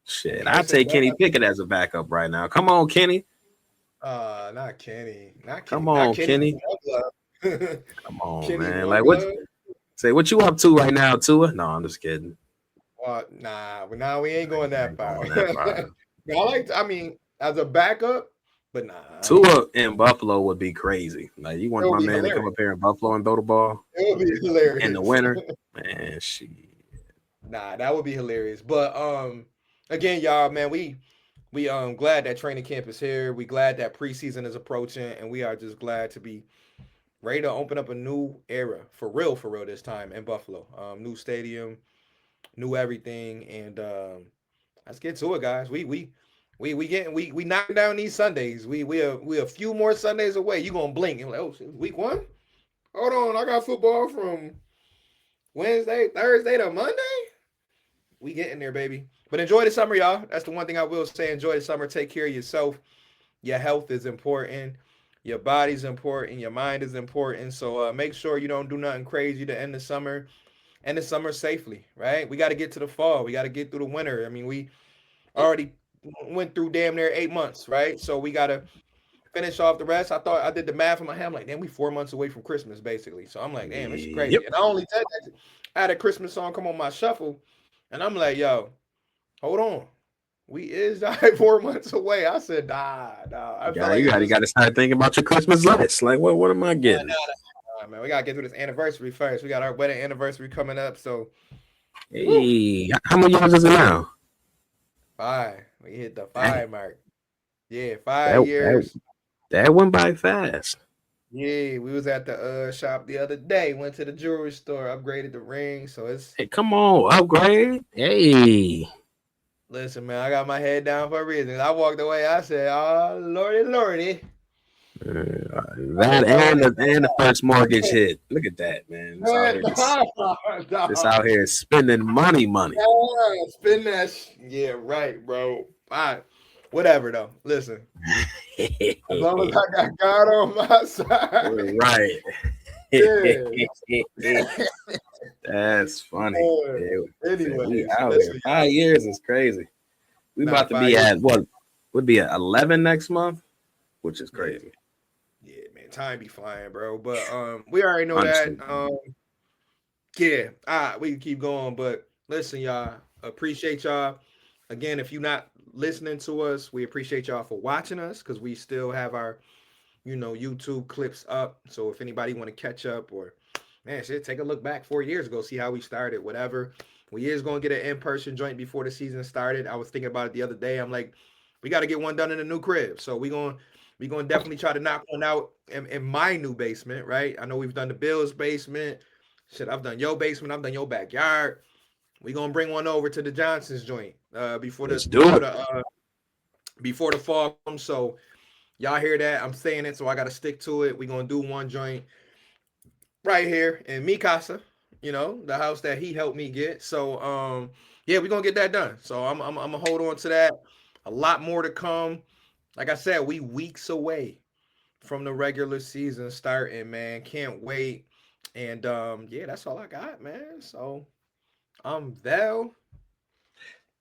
Shit, I Harrison take Butler. Kenny Pickett as a backup right now. Come on, Kenny. Not Kenny. Not Come Kenny. Not on, Kenny Kenny. One Glove. Come on, Kenny man. One Like what? Glove. Say what you up to right now, Tua? No, I'm just kidding. Nah, but now we ain't going I that ain't far. going that far. I mean, as a backup, but nah, I ain't. Tua in Buffalo would be crazy. Like you It want would my be man to come hilarious. up here in Buffalo and throw the ball It would be in the hilarious. winter, man. She Nah, that would be hilarious. But again, y'all, man, we glad that training camp is here. We glad that preseason is approaching, and we are just glad to be ready to open up a new era for real this time in Buffalo. New stadium, new everything, and let's get to it, guys. We knocking down these Sundays. We a few more Sundays away. You gonna blink and like, oh, shit, week 1? Hold on, I got football from Wednesday, Thursday to Monday. We getting there, baby. But enjoy the summer, y'all. That's the one thing I will say. Enjoy the summer. Take care of yourself. Your health is important. Your body's important. Your mind is important. So make sure you don't do nothing crazy to end the summer. End the summer safely, right? We got to get to the fall. We got to get through the winter. I mean, we already went through damn near 8 months, right? So we got to finish off the rest. I thought I did the math in my head. I'm like, damn, we 4 months away from Christmas, basically. So I'm like, damn, this is yep. crazy. And I only said that I had a Christmas song come on my shuffle, and I'm like, yo, hold on. We is like 4 months away. I said, nah. I felt like it's You just got to start thinking about your Christmas list. Like what am I getting? man. We gotta get through this anniversary first. We got our wedding anniversary coming up. So woo, Hey, how many years is it now? 5. We hit the Dang, 5 mark. Yeah, five that that years. that went by fast. Yeah, we was at the shop the other day. Went to the jewelry store, upgraded the ring. So it's Hey, come on, upgrade. Hey, listen, man. I got my head down for a reason. I walked away. I said, "Oh, lordy, lordy." that and the first mortgage hit. Look at that, man. It's out Man, here just nah. out here spending money. Yeah, spin that. Yeah, right, bro. Fine. Whatever, though. Listen, as long as I got God on my side. Right. Yeah. That's funny. Uh, We anyways, out here. listen, y'all. 5 years is crazy. We Nah, about to be 5 years. at what would be at 11 next month, which is Yeah, crazy. yeah, man. Time be flying, bro. But we already know that. Honestly. Yeah. We can keep going. But listen, y'all. Appreciate y'all. Again, if you're not listening to us, we appreciate y'all for watching us because we still have our YouTube clips up. So if anybody want to catch up or man, shit, take a look back 4 years ago, see how we started, whatever. We is gonna get an in-person joint before the season started. I was thinking about it the other day. I'm like, we got to get one done in a new crib. So we gonna definitely try to knock one out in my new basement, right? I know we've done the Bills basement. Shit, I've done your basement. I've done your backyard. We gonna bring one over to the Johnson's joint before the Let's do it. before the fall comes. So Y'all hear that? I'm saying it, so I got to stick to it. We're going to do one joint right here in Mikasa, the house that he helped me get. So, yeah, we're going to get that done. So I'm going to hold on to that. A lot more to come. Like I said, we weeks away from the regular season starting, man. Can't wait. And yeah, that's all I got, man. So I'm Val.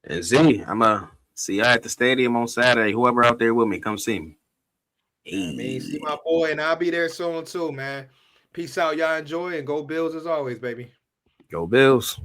And Z, I'm going to see you at the stadium on Saturday. Whoever out there with me, come see me. I mean, see my Hey. boy, and I'll be there soon too, man. Peace out, y'all. Enjoy and go Bills as always, baby. Go Bills.